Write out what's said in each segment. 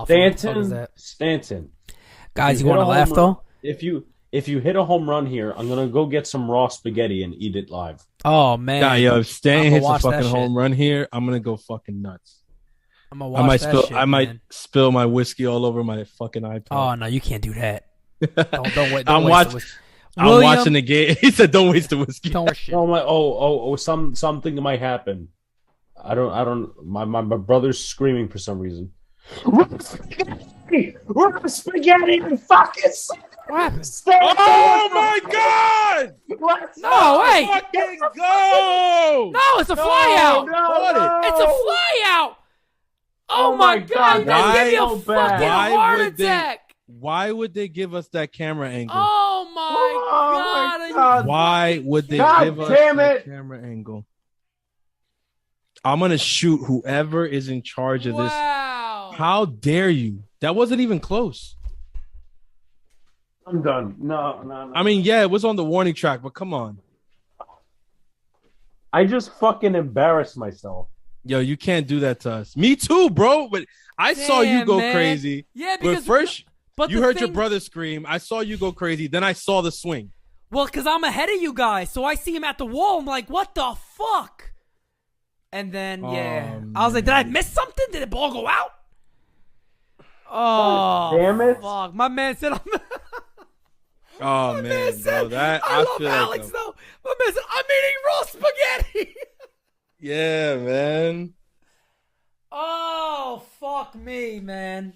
Stanton. Guys, you want to laugh though? If you hit a home run here, I'm gonna go get some raw spaghetti and eat it live. Oh man, nah, yo, if Stan hits a fucking home run here, I'm gonna go fucking nuts. I'm gonna watch that shit. I might spill my whiskey all over my fucking iPad. Oh no, you can't do that. Don't wait. I'm watching the game. He said, "Don't waste the whiskey." Don't waste shit. Something might happen. I don't. My brother's screaming for some reason. We're spaghetti and fucking. What happened? Oh my god! No, wait! Fucking go! No, it's a fly out! No. It's a fly out! Oh my god! You guys give me a fucking heart attack! Why would they give us that camera angle? Oh my god! Why would they give us that camera angle? I'm gonna shoot whoever is in charge of this. How dare you? That wasn't even close. I'm done. No. I mean, yeah, it was on the warning track, but come on. I just fucking embarrassed myself. Yo, you can't do that to us. Me too, bro. But I saw you go crazy. Yeah, because first you heard your brother scream. I saw you go crazy. Then I saw the swing. Well, because I'm ahead of you guys, so I see him at the wall. I'm like, what the fuck? And then, I was like, did I miss something? Did the ball go out? Oh, damn it. Fuck. My man said, Oh, man, bro. I love Alex, though. My man said, I'm eating raw spaghetti. Yeah, man. Oh, fuck me, man.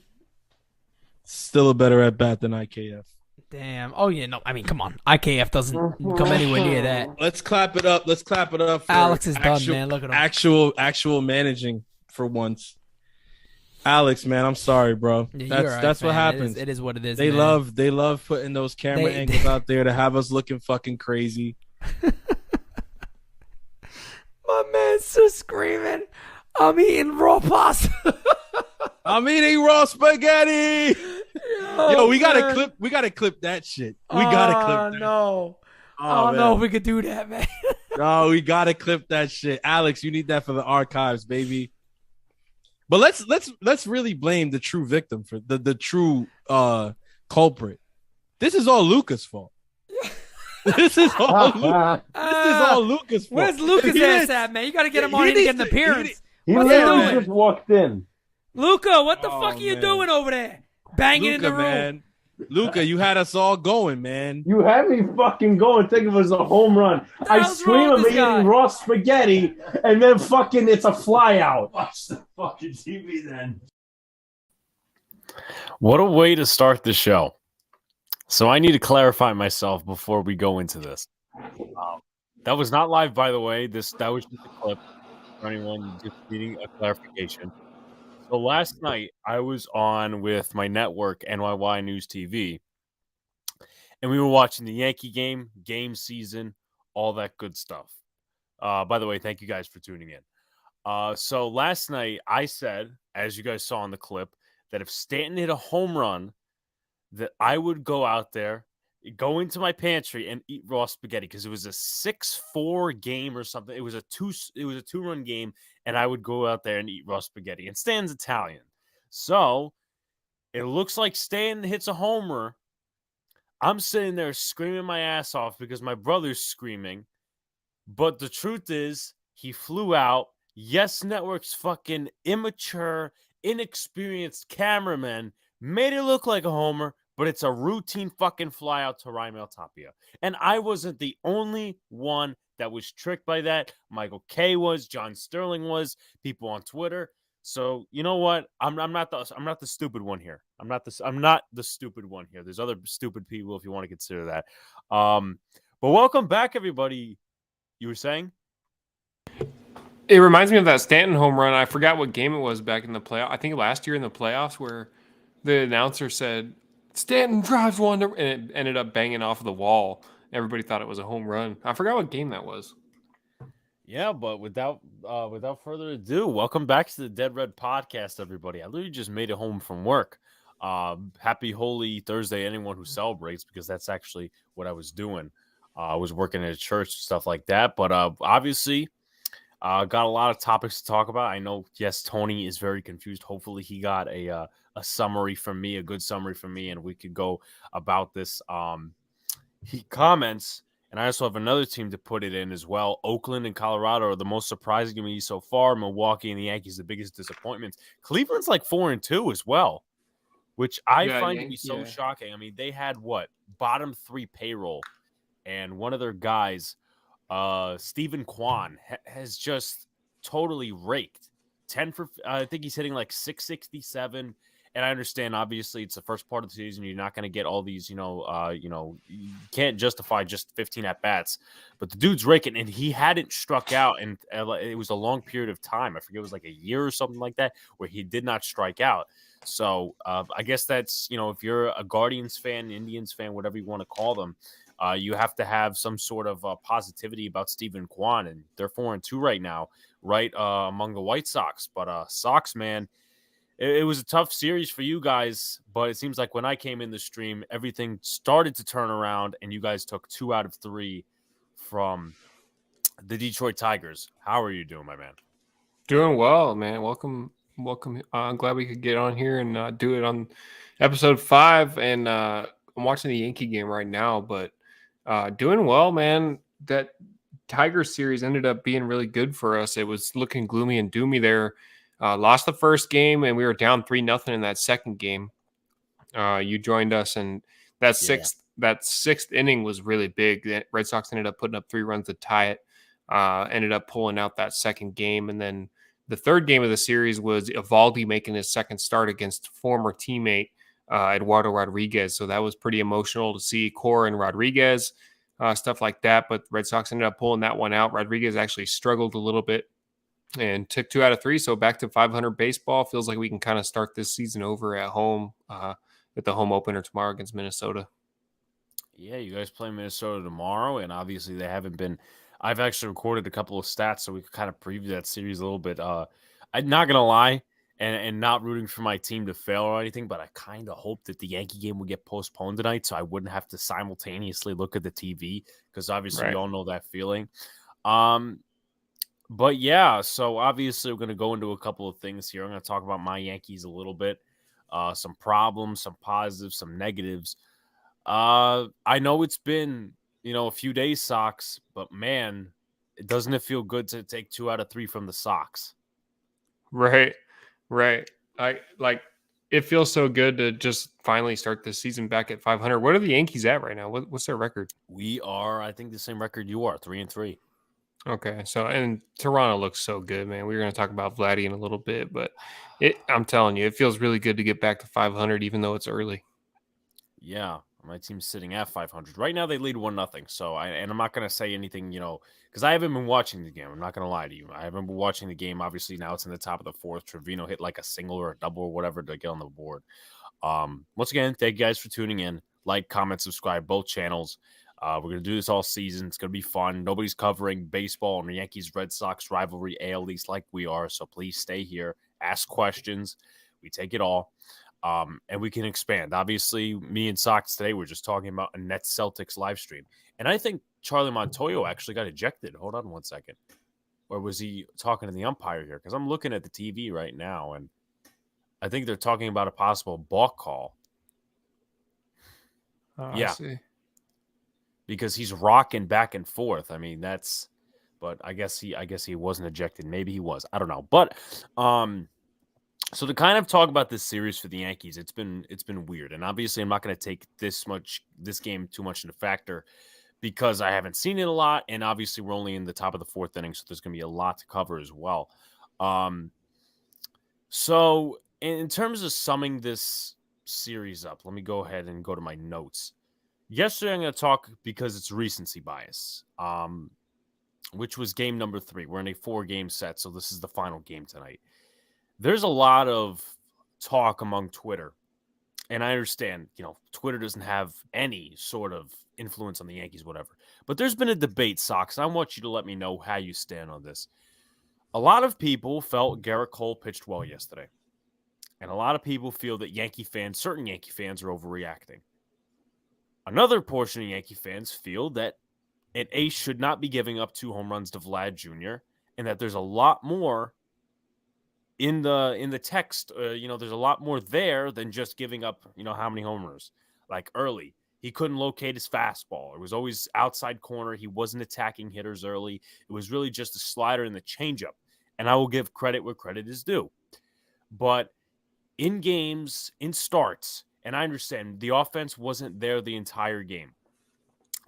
Still a better at bat than IKF. Damn. Oh, yeah, no. I mean, come on. IKF doesn't come anywhere near that. Let's clap it up. For Alex is done, man. Look at him. Actual managing for once. Alex, man, I'm sorry, bro. Yeah, that's what happens. It is what it is. They love putting those camera angles out there to have us looking fucking crazy. My man's just screaming, I'm eating raw pasta. I'm eating raw spaghetti. Yo, we gotta clip that shit. We gotta clip that. No. I don't know if we could do that, man. No, we gotta clip that shit. Alex, you need that for the archives, baby. But let's really blame the true victim for the true culprit. This is all Luca's fault. This is all Luca's fault. Where's Luca's ass at, man? You got to get him on here to get an appearance. He just walked in. Luca, what the fuck are you doing over there? Banging in the room. Man. Luca, you had us all going, man. You had me fucking going, thinking it was a home run. I scream I'm eating raw spaghetti, and then fucking it's a fly out. Watch the fucking TV then. What a way to start the show. So I need to clarify myself before we go into this. That was not live, by the way. That was just a clip for anyone just needing a clarification. So last night, I was on with my network, NYY News TV, and we were watching the Yankee game season, all that good stuff. By the way, thank you guys for tuning in. So last night, I said, as you guys saw in the clip, that if Stanton hit a home run, that I would go out there, go into my pantry, and eat raw spaghetti because it was a 6-4 game or something. It was a 2-run game. And I would go out there and eat raw spaghetti. And Stan's Italian. So it looks like Stan hits a homer. I'm sitting there screaming my ass off because my brother's screaming. But the truth is, he flew out. Yes Network's fucking immature, inexperienced cameraman made it look like a homer, but it's a routine fucking fly out to Raimel Tapia. And I wasn't the only one that was tricked by that. Michael K was, John Sterling was, people on Twitter. So you know what? I'm not the stupid one here. I'm not the stupid one here. There's other stupid people if you want to consider that. But welcome back, everybody. You were saying? It reminds me of that Stanton home run. I forgot what game it was back in the playoff. I think last year in the playoffs where the announcer said Stanton drives one, and it ended up banging off the wall. Everybody thought it was a home run. I forgot what game that was. Yeah, but without further ado, welcome back to the Dead Red Podcast, everybody. I literally just made it home from work. Happy Holy Thursday, anyone who celebrates, because that's actually what I was doing. I was working at a church, stuff like that. But obviously, got a lot of topics to talk about. I know, yes, Tony is very confused. Hopefully, he got a summary from me, a good summary from me, and we could go about this. He comments, and I also have another team to put it in as well. Oakland and Colorado are the most surprising to me so far. Milwaukee and the Yankees, the biggest disappointments. Cleveland's like 4-2 as well, which I find to be so shocking. I mean, they had bottom 3 payroll, and one of their guys, Stephen Kwan, has just totally raked. 10 for, I think he's hitting like 667. And I understand, obviously, it's the first part of the season. You're not going to get all these, you can't justify just 15 at bats. But the dude's raking, and he hadn't struck out, and it was a long period of time. I forget, it was like a year or something like that, where he did not strike out. So I guess that's, if you're a Guardians fan, Indians fan, whatever you want to call them, you have to have some sort of positivity about Stephen Kwan, and they're 4-2 right now, right among the White Sox. But Sox, man. It was a tough series for you guys, but it seems like when I came in the stream, everything started to turn around, and you guys took 2 out of 3 from the Detroit Tigers. How are you doing, my man? Doing well, man. Welcome. I'm glad we could get on here and do it on episode 5. And I'm watching the Yankee game right now, but doing well, man. That Tiger series ended up being really good for us. It was looking gloomy and doomy there. Lost the first game, and we were down 3-0 in that second game. You joined us, and that sixth inning was really big. The Red Sox ended up putting up 3 runs to tie it. Ended up pulling out that second game, and then the third game of the series was Evaldi making his second start against former teammate Eduardo Rodriguez. So that was pretty emotional to see Cora and Rodriguez, stuff like that. But Red Sox ended up pulling that one out. Rodriguez actually struggled a little bit and took 2 out of 3. So back to 500 baseball. Feels like we can kind of start this season over at home with the home opener tomorrow against Minnesota. Yeah, you guys play Minnesota tomorrow, and obviously they haven't been. I've actually recorded a couple of stats so we could kind of preview that series a little bit. I'm not gonna lie, and not rooting for my team to fail or anything, but I kind of hope that the Yankee game would get postponed tonight, so I wouldn't have to simultaneously look at the TV, because obviously we all know that feeling. But yeah, so obviously we're going to go into a couple of things here. I'm going to talk about my Yankees a little bit, some problems, some positives, some negatives. I know it's been, a few days, Sox, but man, doesn't it feel good to take 2 out of 3 from the Sox? Right. It feels so good to just finally start the season back at 500. What are the Yankees at right now? What's their record? We are, I think, the same record you are, 3-3. Okay, so and Toronto looks so good, man. We were going to talk about Vladdy in a little bit, but I'm telling you, it feels really good to get back to 500, even though it's early. Yeah, my team's sitting at 500 right now. They lead 1-0. So I'm not going to say anything, because I haven't been watching the game. I'm not going to lie to you. I haven't been watching the game. Obviously, now it's in the top of the 4th. Trevino hit like a single or a double or whatever to get on the board. Once again, thank you guys for tuning in. Like, comment, subscribe, both channels. We're going to do this all season. It's going to be fun. Nobody's covering baseball and the Yankees-Red Sox rivalry, AL East, like we are. So please stay here. Ask questions. We take it all. And we can expand. Obviously, me and Sox today, we're just talking about a Nets Celtics live stream. And I think Charlie Montoyo actually got ejected. Hold on one second. Or was he talking to the umpire here? Because I'm looking at the TV right now, and I think they're talking about a possible balk call. I see. Because he's rocking back and forth. I mean, but I guess he wasn't ejected. Maybe he was. I don't know. But so to kind of talk about this series for the Yankees, it's been weird. And obviously I'm not going to take this game too much into factor because I haven't seen it a lot. And obviously we're only in the top of the 4th inning, so there's going to be a lot to cover as well. So in terms of summing this series up, let me go ahead and go to my notes. Yesterday, I'm going to talk because it's recency bias, which was game number 3. We're in a 4-game set, so this is the final game tonight. There's a lot of talk among Twitter, and I understand, Twitter doesn't have any sort of influence on the Yankees, whatever. But there's been a debate, Sox, and I want you to let me know how you stand on this. A lot of people felt Gerrit Cole pitched well yesterday, and a lot of people feel that certain Yankee fans are overreacting. Another portion of Yankee fans feel that an ace should not be giving up 2 home runs to Vlad Jr. and that there's a lot more in the text, there's a lot more there than just giving up, how many homers. Like early, he couldn't locate his fastball. It was always outside corner. He wasn't attacking hitters early. It was really just a slider and the changeup. And I will give credit where credit is due. But in games, in starts, and I understand the offense wasn't there the entire game.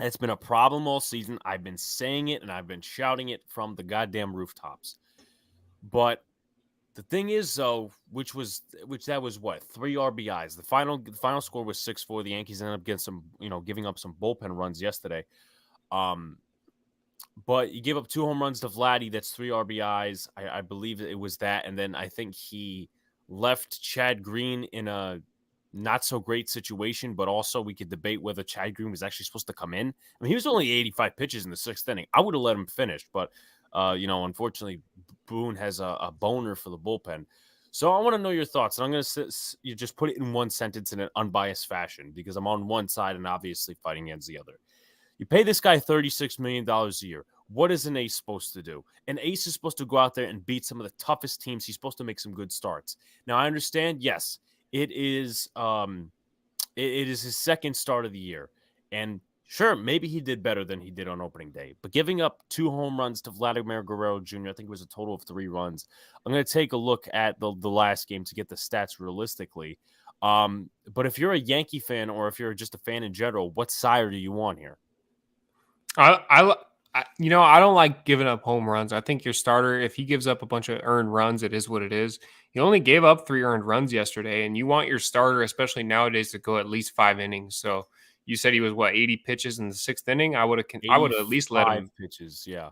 It's been a problem all season. I've been saying it and I've been shouting it from the goddamn rooftops. But the thing is, though, which that was what, 3 RBIs. The final score was 6-4. The Yankees ended up getting giving up some bullpen runs yesterday. But you give up 2 home runs to Vladdy. That's 3 RBIs. I believe it was that, and then I think he left Chad Green in a not so great situation. But also, we could debate whether Chad Green was actually supposed to come in. I mean, he was only 85 pitches in the 6th inning. I would have let him finish, but unfortunately, Boone has a boner for the bullpen. So I want to know your thoughts. And I'm going to you just put it in one sentence in an unbiased fashion because I'm on one side and obviously fighting against the other. You pay this guy $36 million a year. What is an ace supposed to do? An ace is supposed to go out there and beat some of the toughest teams. He's supposed to make some good starts. Now, I understand, yes, it is his second start of the year. And sure, maybe he did better than he did on opening day. But giving up 2 home runs to Vladimir Guerrero Jr., I think it was a total of 3 runs. I'm going to take a look at the last game to get the stats realistically. But if you're a Yankee fan or if you're just a fan in general, what side do you want here? I don't like giving up home runs. I think your starter, if he gives up a bunch of earned runs, it is what it is. He only gave up 3 earned runs yesterday, and you want your starter, especially nowadays, to go at least 5 innings. So you said he was 80 pitches in the 6th inning. I would have at least let him pitches. Yeah.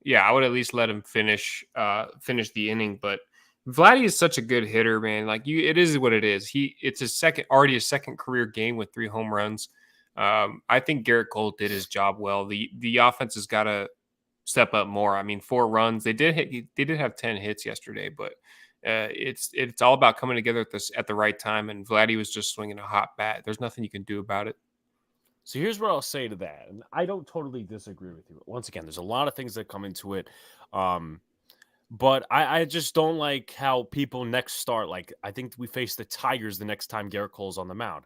Yeah, I would at least let him finish the inning. But Vladdy is such a good hitter, man. Like it is what it is. It's his second career game with 3 home runs. I think Gerrit Cole did his job well. The offense has got to step up more. I mean, 4 runs. They did have 10 hits yesterday, but it's all about coming together at the right time. And Vladdy was just swinging a hot bat. There's nothing you can do about it. So here's what I'll say to that. And I don't totally disagree with you. Once again, there's a lot of things that come into it. But I just don't like how people next start. Like, I think we face the Tigers the next time Gerrit Cole's on the mound.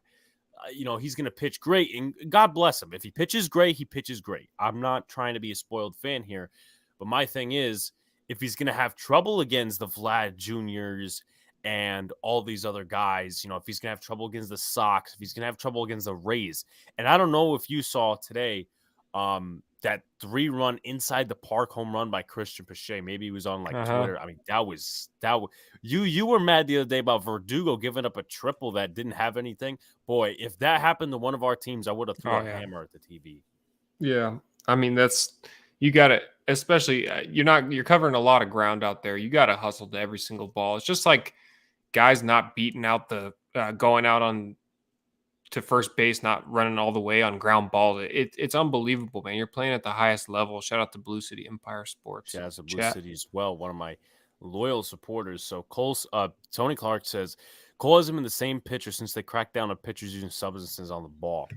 He's going to pitch great, and God bless him. If he pitches great, he pitches great. I'm not trying to be a spoiled fan here, but my thing is, if he's going to have trouble against the Vlad Juniors and all these other guys, if he's going to have trouble against the Sox, if he's going to have trouble against the Rays, and I don't know if you saw today that 3-run inside the park home run by Christian Pache. Maybe he was on Twitter. I mean, that was you were mad the other day about Verdugo giving up a triple that didn't have anything. Boy, if that happened to one of our teams, I would have thrown a hammer at the TV. Yeah, I mean you got to, especially you're covering a lot of ground out there. You got to hustle to every single ball. It's just like guys not beating out going out on to first base, not running all the way on ground balls. It's unbelievable, man. You're playing at the highest level. Shout out to Blue City Empire Sports. Shout out to Blue City as well, one of my loyal supporters. So Tony Clark says Cole hasn't been the same pitcher since they cracked down on pitchers using substances on the ball.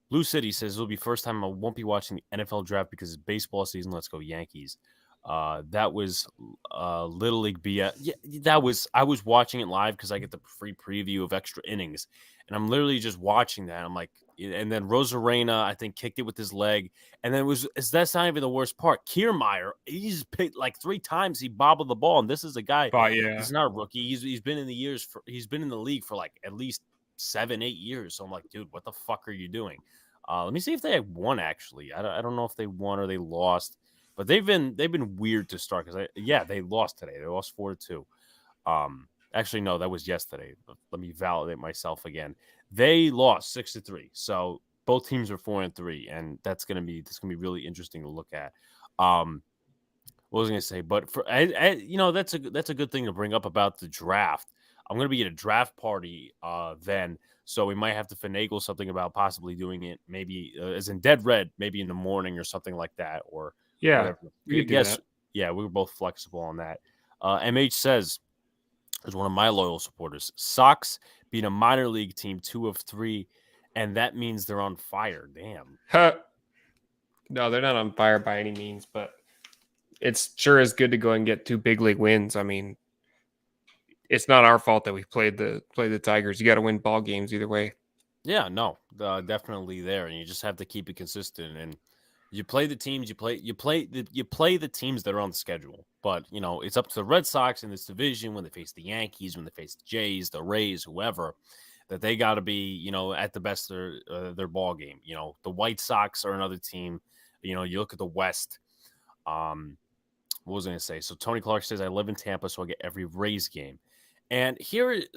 Blue City says it'll be first time I won't be watching the NFL draft because it's baseball season. Let's go Yankees. That was Little League BS. Yeah, I was watching it live because I get the free preview of Extra Innings, and I'm literally just watching that. I'm like, and then Rosarena, I think, kicked it with his leg, and then that's not even the worst part. Kiermaier, he's picked 3 times. He bobbled the ball, and this is a guy. He's not a rookie. He's been in the league for at least 7-8 years. So I'm like, dude, what the fuck are you doing? Let me see if they won. Actually, I don't know if they won or they lost. But they've been weird to start because they lost today. They lost 4-2. Actually, no, that was yesterday. But let me validate myself again. They lost 6-3. So both teams are 4-3, and that's gonna be really interesting to look at. What was I gonna say? But for that's a good thing to bring up about the draft. I'm gonna be at a draft party then, so we might have to finagle something about possibly doing it maybe as in Dead Red, maybe in the morning or something like that, or. Yeah, yes. Yeah, we were both flexible on that. MH says, as one of my loyal supporters, Sox beat a minor league team 2 of 3, and that means they're on fire. Damn. No, they're not on fire by any means, but it's sure is good to go and get 2 big league wins. I mean, it's not our fault that we played the Tigers. You got to win ball games either way. Yeah, no, definitely there, and you just have to keep it consistent. And you play the teams, you play the teams that are on the schedule. But it's up to the Red Sox in this division when they face the Yankees, when they face the Jays, the Rays, whoever, that they got to be at the best of their ball game. The White Sox are another team. You look at the West. What was I going to say? So Tony Clark says I live in Tampa, so I get every Rays game. And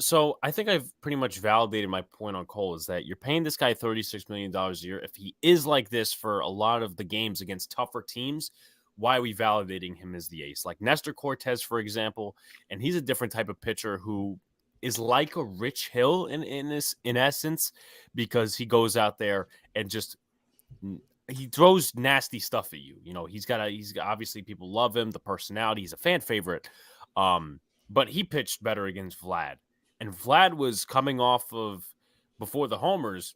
so I think I've pretty much validated my point on Cole is that you're paying this guy $36 million a year. If he is like this for a lot of the games against tougher teams, why are we validating him as the ace? Like Nestor Cortez, for example, and he's a different type of pitcher who is like a Rich Hill in essence, because he goes out there and just he throws nasty stuff at you. He's obviously people love him, the personality, he's a fan favorite. But he pitched better against Vlad. And Vlad was coming off of, before the homers,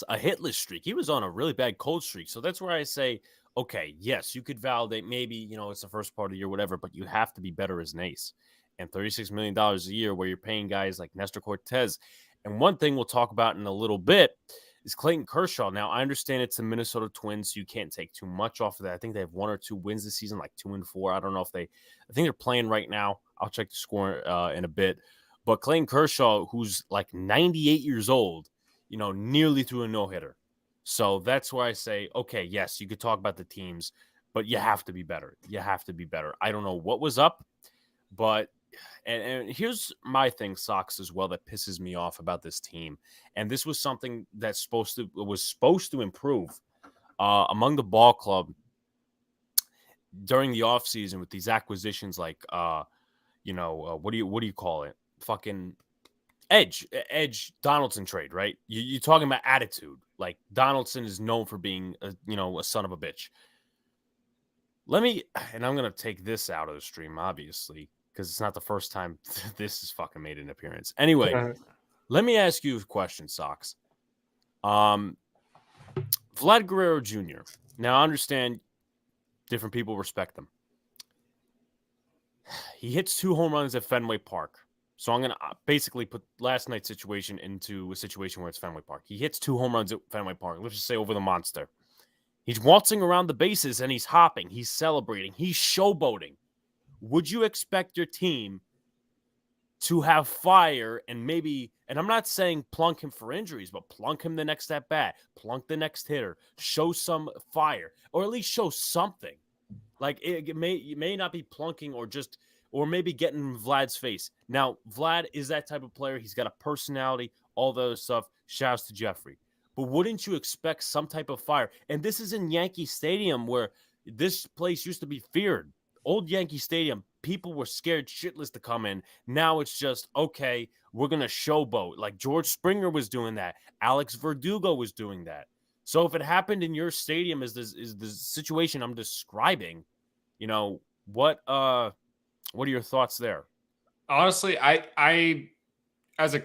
a hitless streak. He was on a really bad cold streak. So that's where I say, okay, yes, you could validate maybe, it's the first part of the year, whatever, but you have to be better as an ace. And $36 million a year where you're paying guys like Nestor Cortez. And one thing we'll talk about in a little bit is Clayton Kershaw. Now, I understand it's the Minnesota Twins, so you can't take too much off of that. I think they have 1 or 2 wins this season, like 2-4. I don't know if I think they're playing right now. I'll check the score in a bit. But Clayton Kershaw, who's like 98 years old, nearly threw a no-hitter. So that's why I say, okay, yes, you could talk about the teams, but you have to be better. You have to be better. I don't know what was up, but and here's my thing, Sox, as well, that pisses me off about this team. And this was something that's was supposed to improve among the ball club during the offseason with these acquisitions like what do you call it? Fucking Edge Donaldson trade, right? You're talking about attitude. Like Donaldson is known for being a son of a bitch. And I'm going to take this out of the stream, obviously, because it's not the first time this has fucking made an appearance. Anyway, let me ask you a question, Sox. Vlad Guerrero Jr. Now, I understand different people respect them. He hits 2 home runs at Fenway Park. So I'm going to basically put last night's situation into a situation where it's Fenway Park. He hits 2 home runs at Fenway Park. Let's just say over the monster. He's waltzing around the bases and he's hopping. He's celebrating. He's showboating. Would you expect your team to have fire and maybe, and I'm not saying plunk him for injuries, but plunk him the next at bat, plunk the next hitter, show some fire, or at least show something? Like it may not be plunking or maybe getting in Vlad's face. Now, Vlad is that type of player. He's got a personality, all the other stuff. Shouts to Jeffrey. But wouldn't you expect some type of fire? And this is in Yankee Stadium where this place used to be feared. Old Yankee Stadium, people were scared shitless to come in. Now it's just, okay, we're going to showboat. Like George Springer was doing that. Alex Verdugo was doing that. So if it happened in your stadium is the situation I'm describing, what are your thoughts there? Honestly, I as a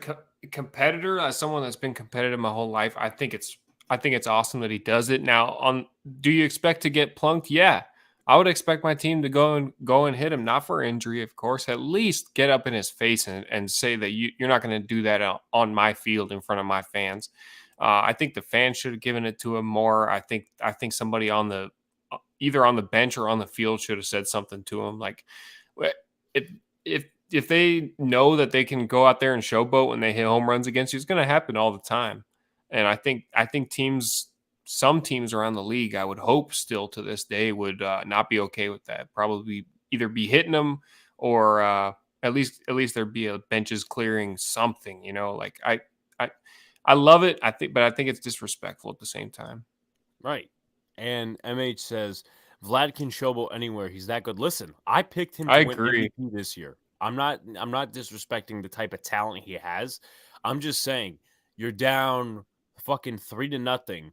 competitor, as someone that's been competitive my whole life, I think it's awesome that he does it. Now, do you expect to get plunked? Yeah. I would expect my team to go and hit him, not for injury, of course. At least get up in his face and say that you're not going to do that on my field in front of my fans. I think the fans should have given it to him more. I think somebody either on the bench or on the field should have said something to him. Like if they know that they can go out there and showboat when they hit home runs against you, it's going to happen all the time. And I think some teams around the league, I would hope still to this day, would not be okay with that. Probably either be hitting them or at least there'd be a benches clearing something. Like I love it. But I think it's disrespectful at the same time. Right. And MH says Vlad can showboat anywhere. He's that good. Listen, I picked him to win MVP this year. I'm not disrespecting the type of talent he has. I'm just saying you're down fucking 3-0.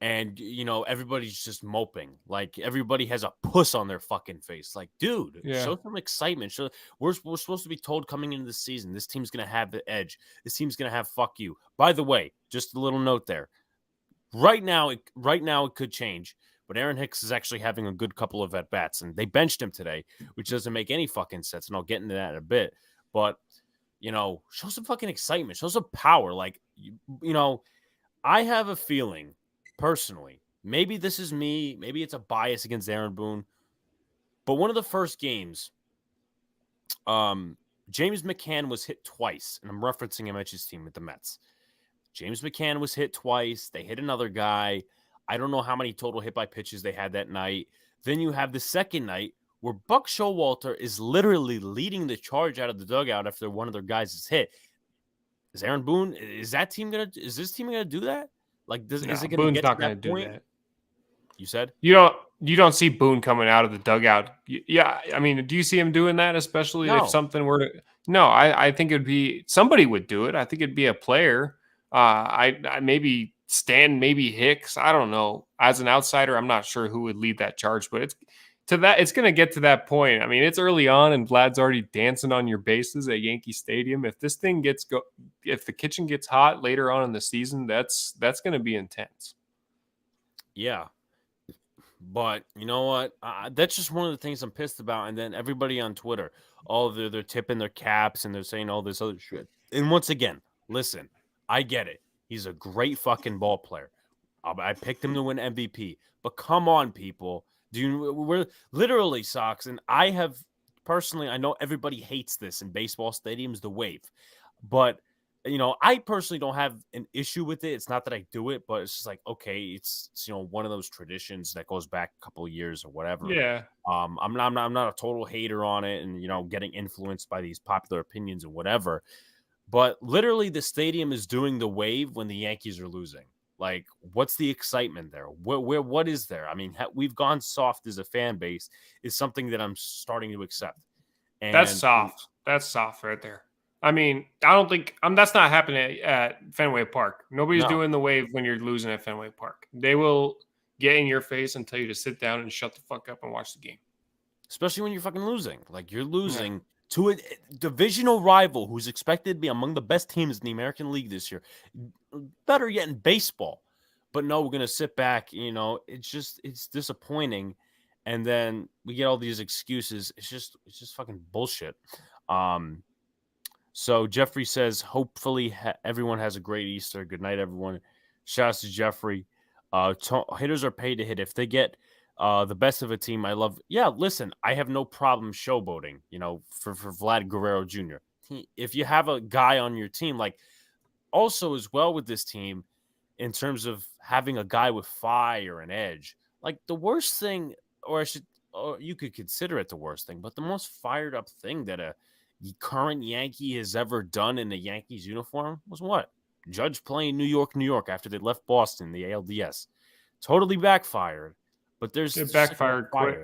And, everybody's just moping. Like, everybody has a puss on their fucking face. Like, dude, show some excitement. We're supposed to be told coming into the season, this team's going to have the edge. This team's going to have fuck you. By the way, just a little note there. Right now, it could change. But Aaron Hicks is actually having a good couple of at-bats. And they benched him today, which doesn't make any fucking sense. And I'll get into that in a bit. but show some fucking excitement, show some power. Like, I have a feeling personally, maybe this is me, maybe it's a bias against Aaron Boone, but one of the first games, James McCann was hit twice, and I'm referencing him at his team with the Mets. James McCann was hit twice. They hit another guy. I don't know how many total hit by pitches they had that night. Then you have the second night where Buck Showalter is literally leading the charge out of the dugout after one of their guys is hit. Is Aaron Boone? Is this team gonna do that? Like, is it gonna Boone's get not to gonna that do point? that. You said You don't see Boone coming out of the dugout. Yeah, I mean, do you see him doing that? Especially No. if something were to. No, I think it'd be somebody would do it. I think it'd be a player. I maybe Stan, maybe Hicks. I don't know. As an outsider, I'm not sure who would lead that charge, but it's going to get to that point. I mean, it's early on, and Vlad's already dancing on your bases at Yankee Stadium. If this thing if the kitchen gets hot later on in the season, that's going to be intense. Yeah. But you know what? That's just one of the things I'm pissed about. And then everybody on Twitter, they're tipping their caps and they're saying all this other shit. And once again, listen, I get it. He's a great fucking ball player. I picked him to win MVP. But come on, people. We're literally, Sox, and I have personally, I know everybody hates this in baseball stadiums, the wave. But I personally don't have an issue with it. It's not that I do it, but it's just like, okay, it's one of those traditions that goes back a couple of years or whatever. Yeah. I'm not a total hater on it, and getting influenced by these popular opinions and whatever. But literally, the stadium is doing the wave when the Yankees are losing. Like, what's the excitement there? What is there? I mean, we've gone soft as a fan base is something that I'm starting to accept. And that's soft. That's soft right there. I mean, I don't think that's not happening at Fenway Park. Nobody's doing the wave when you're losing at Fenway Park. They will get in your face and tell you to sit down and shut the fuck up and watch the game. Especially when you're fucking losing. Like, you're losing to a divisional rival who's expected to be among the best teams in the American League this year. Better yet, in baseball. But no, we're going to sit back. It's disappointing. And then we get all these excuses. It's just fucking bullshit. So Jeffrey says, hopefully everyone has a great Easter. Good night, everyone. Shouts to Jeffrey. Hitters are paid to hit. If they get the best of a team, I love. Yeah, listen, I have no problem showboating, for Vlad Guerrero Jr. If you have a guy on your team, like also as well with this team, in terms of having a guy with fire and edge, like the worst thing, or you could consider it the worst thing, but the most fired up thing that a current Yankee has ever done in a Yankees uniform was what? Judge playing New York after they left Boston, the ALDS. Totally backfired, but there's it backfired quick.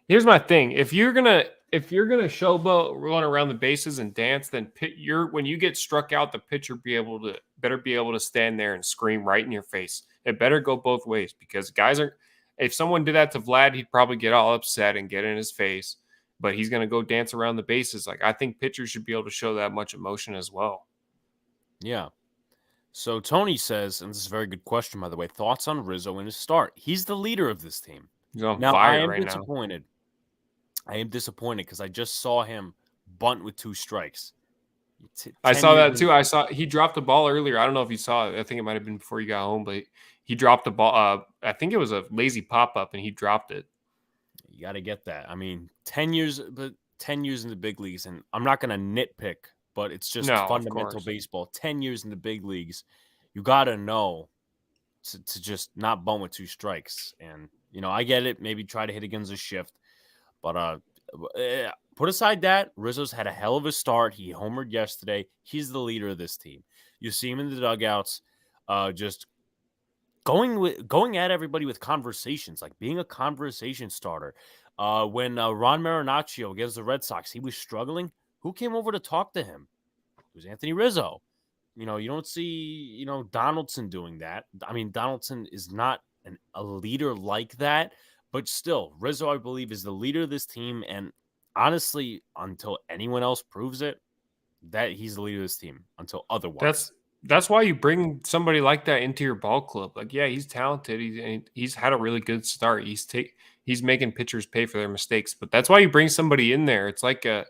Here's my thing. If you're gonna showboat, run around the bases and dance, then when you get struck out, the pitcher better be able to stand there and scream right in your face. It better go both ways, because if someone did that to Vlad, he'd probably get all upset and get in his face. But he's going to go dance around the bases. Like, I think pitchers should be able to show that much emotion as well. Yeah. So Tony says, and this is a very good question, by the way, thoughts on Rizzo in his start. He's the leader of this team. He's on fire right now. I am disappointed because I just saw him bunt with 2 strikes. I saw that too. He dropped the ball earlier. I don't know if you saw it. I think it might have been before you got home, but he dropped the ball. I think it was a lazy pop-up, and he dropped it. You got to get that. I mean, 10 years in the big leagues, and I'm not going to nitpick, but it's just fundamental baseball. 10 years in the big leagues, you got to know to just not bunt with 2 strikes. And, I get it. Maybe try to hit against a shift. But put aside that, Rizzo's had a hell of a start. He homered yesterday. He's the leader of this team. You see him in the dugouts just going at everybody with conversations, like being a conversation starter. When Ron Marinaccio against the Red Sox, he was struggling. Who came over to talk to him? It was Anthony Rizzo. You don't see, Donaldson doing that. I mean, Donaldson is not a leader like that, but still, Rizzo, I believe, is the leader of this team. And honestly, until anyone else proves it, that he's the leader of this team, until otherwise. That's why you bring somebody like that into your ball club. Like, yeah, he's talented. He's had a really good start. He's making pitchers pay for their mistakes. But that's why you bring somebody in there. It's like that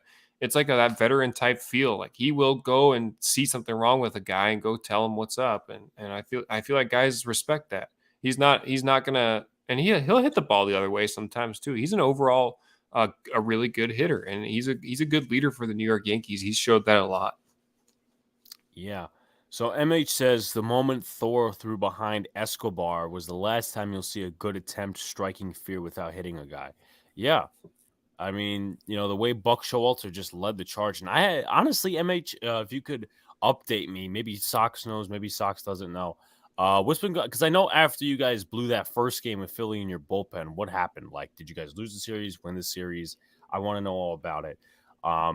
veteran type feel. Like he will go and see something wrong with a guy and go tell him what's up. And I feel like guys respect that. He's not gonna, and he'll hit the ball the other way sometimes too. He's an overall a really good hitter, and he's a good leader for the New York Yankees. He's showed that a lot. Yeah. So MH says the moment Thor threw behind Escobar was the last time you'll see a good attempt striking fear without hitting a guy. Yeah. I mean, the way Buck Showalter just led the charge. And I honestly, MH, if you could update me, maybe Sox knows, maybe Sox doesn't know. What's been going, because I know after you guys blew that first game with Philly in your bullpen, what happened? Like, did you guys lose the series, win the series? I want to know all about it. I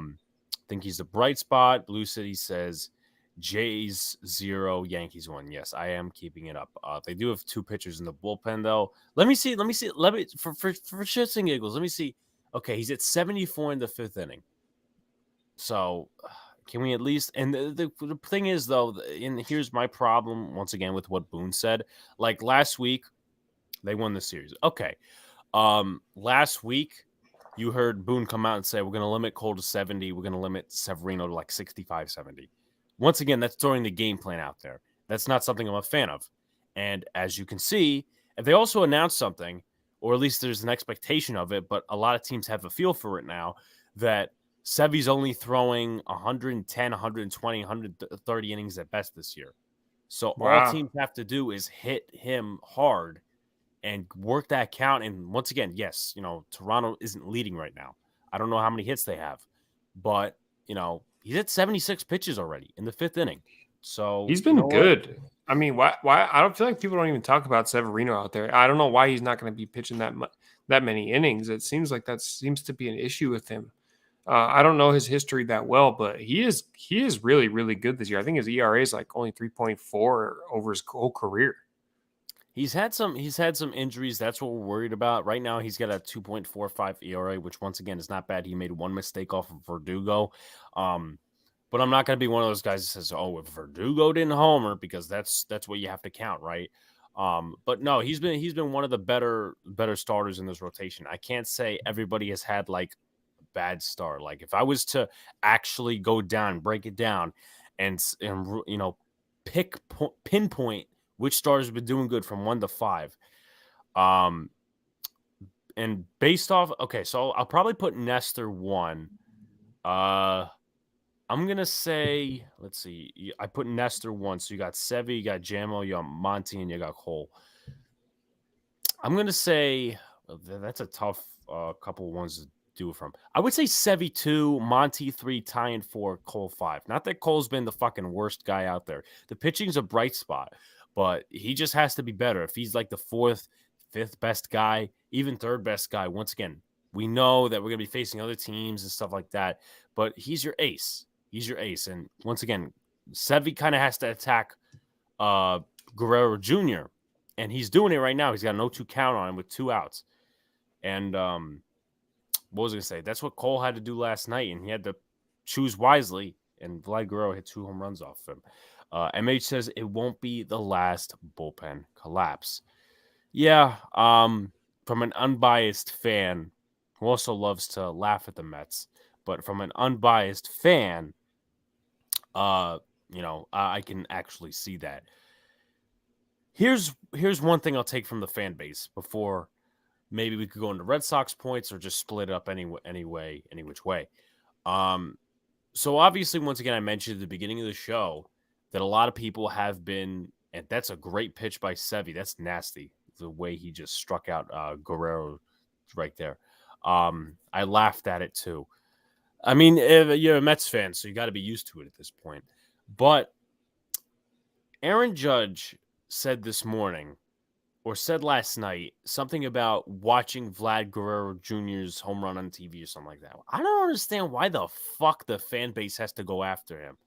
think he's the bright spot. Blue City says Jays 0, Yankees 1. Yes, I am keeping it up. They do have 2 pitchers in the bullpen, though. Let me see. For shits and giggles, let me see. Okay, he's at 74 in the 5th inning. So can we at least? And the thing is, though, and here's my problem once again with what Boone said. Like last week, they won the series. Okay, last week you heard Boone come out and say we're going to limit Cole to 70. We're going to limit Severino to like 65, 70. Once again, that's throwing the game plan out there. That's not something I'm a fan of. And as you can see, if they also announced something, or at least there's an expectation of it, but a lot of teams have a feel for it now, that Sevy's only throwing 110, 120, 130 innings at best this year. So all teams have to do is hit him hard and work that count. And once again, yes, Toronto isn't leading right now. I don't know how many hits they have, but, he's at 76 pitches already in the 5th inning. So he's been good. I mean, why? I don't feel like people don't even talk about Severino out there. I don't know why he's not going to be pitching that many innings. It seems like that seems to be an issue with him. I don't know his history that well, but he is really, really good this year. I think his ERA is like only 3.4 over his whole career. He's had some injuries. That's what we're worried about. Right now, he's got a 2.45 ERA, which once again is not bad. He made one mistake off of Verdugo. But I'm not going to be one of those guys that says, "Oh, if Verdugo didn't homer," because that's what you have to count, right? But no, he's been one of the better starters in this rotation. I can't say everybody has had like a bad start. Like if I was to actually go down, break it down, and pinpoint which starters have been doing good from 1 to 5. And based off, okay, so I'll probably put Nestor 1. I'm going to say, let's see. I put Nestor 1. So you got Sevy, you got Jamo, you got Monty, and you got Cole. I'm going to say that's a tough couple ones to do it from. I would say Sevy 2, Monty 3, Tyan 4, Cole 5. Not that Cole's been the fucking worst guy out there. The pitching's a bright spot, but he just has to be better. If he's like the 4th, 5th best guy, even 3rd best guy, once again, we know that we're going to be facing other teams and stuff like that, but he's your ace. He's your ace. And once again, Sevy kind of has to attack Guerrero Jr., and he's doing it right now. He's got an 0-2 count on him with 2 outs. And what was I going to say? That's what Cole had to do last night, and he had to choose wisely, and Vlad Guerrero hit 2 home runs off him. MH says it won't be the last bullpen collapse. Yeah, from an unbiased fan who also loves to laugh at the Mets, but from an unbiased fan, I can actually see that. Here's one thing I'll take from the fan base before maybe we could go into Red Sox points or just split it up any which way. So obviously, once again, I mentioned at the beginning of the show that a lot of people have been, and that's a great pitch by Sevy. That's nasty, the way he just struck out Guerrero right there. I laughed at it too. I mean, you're a Mets fan, so you got to be used to it at this point. But Aaron Judge said this morning, or said last night, something about watching Vlad Guerrero Jr.'s home run on TV or something like that. I don't understand why the fuck the fan base has to go after him.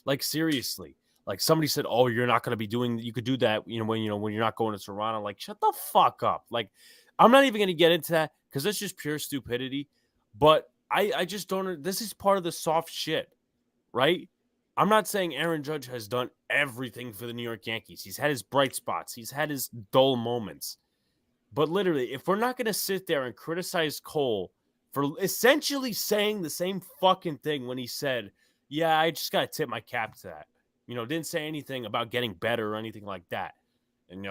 Like, seriously. Like, somebody said, "Oh, you're not going to be doing, you could do that, when you're not going to Toronto." Like, shut the fuck up. Like, I'm not even going to get into that because that's just pure stupidity. But I just don't, this is part of the soft shit, right? I'm not saying Aaron Judge has done everything for the New York Yankees. He's had his bright spots. He's had his dull moments. But literally, if we're not going to sit there and criticize Cole for essentially saying the same fucking thing when he said, yeah, I just got to tip my cap to that. Didn't say anything about getting better or anything like that. And,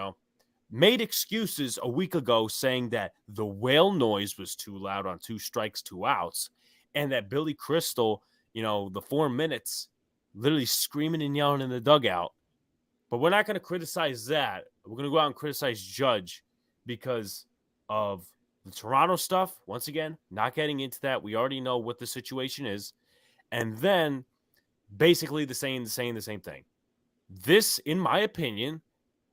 made excuses a week ago saying that the whale noise was too loud on 2 strikes, 2 outs, and that Billy Crystal, the 4 minutes, literally screaming and yelling in the dugout. But we're not going to criticize that. We're going to go out and criticize Judge because of the Toronto stuff. Once again, not getting into that. We already know what the situation is. And then basically the same thing. This, in my opinion,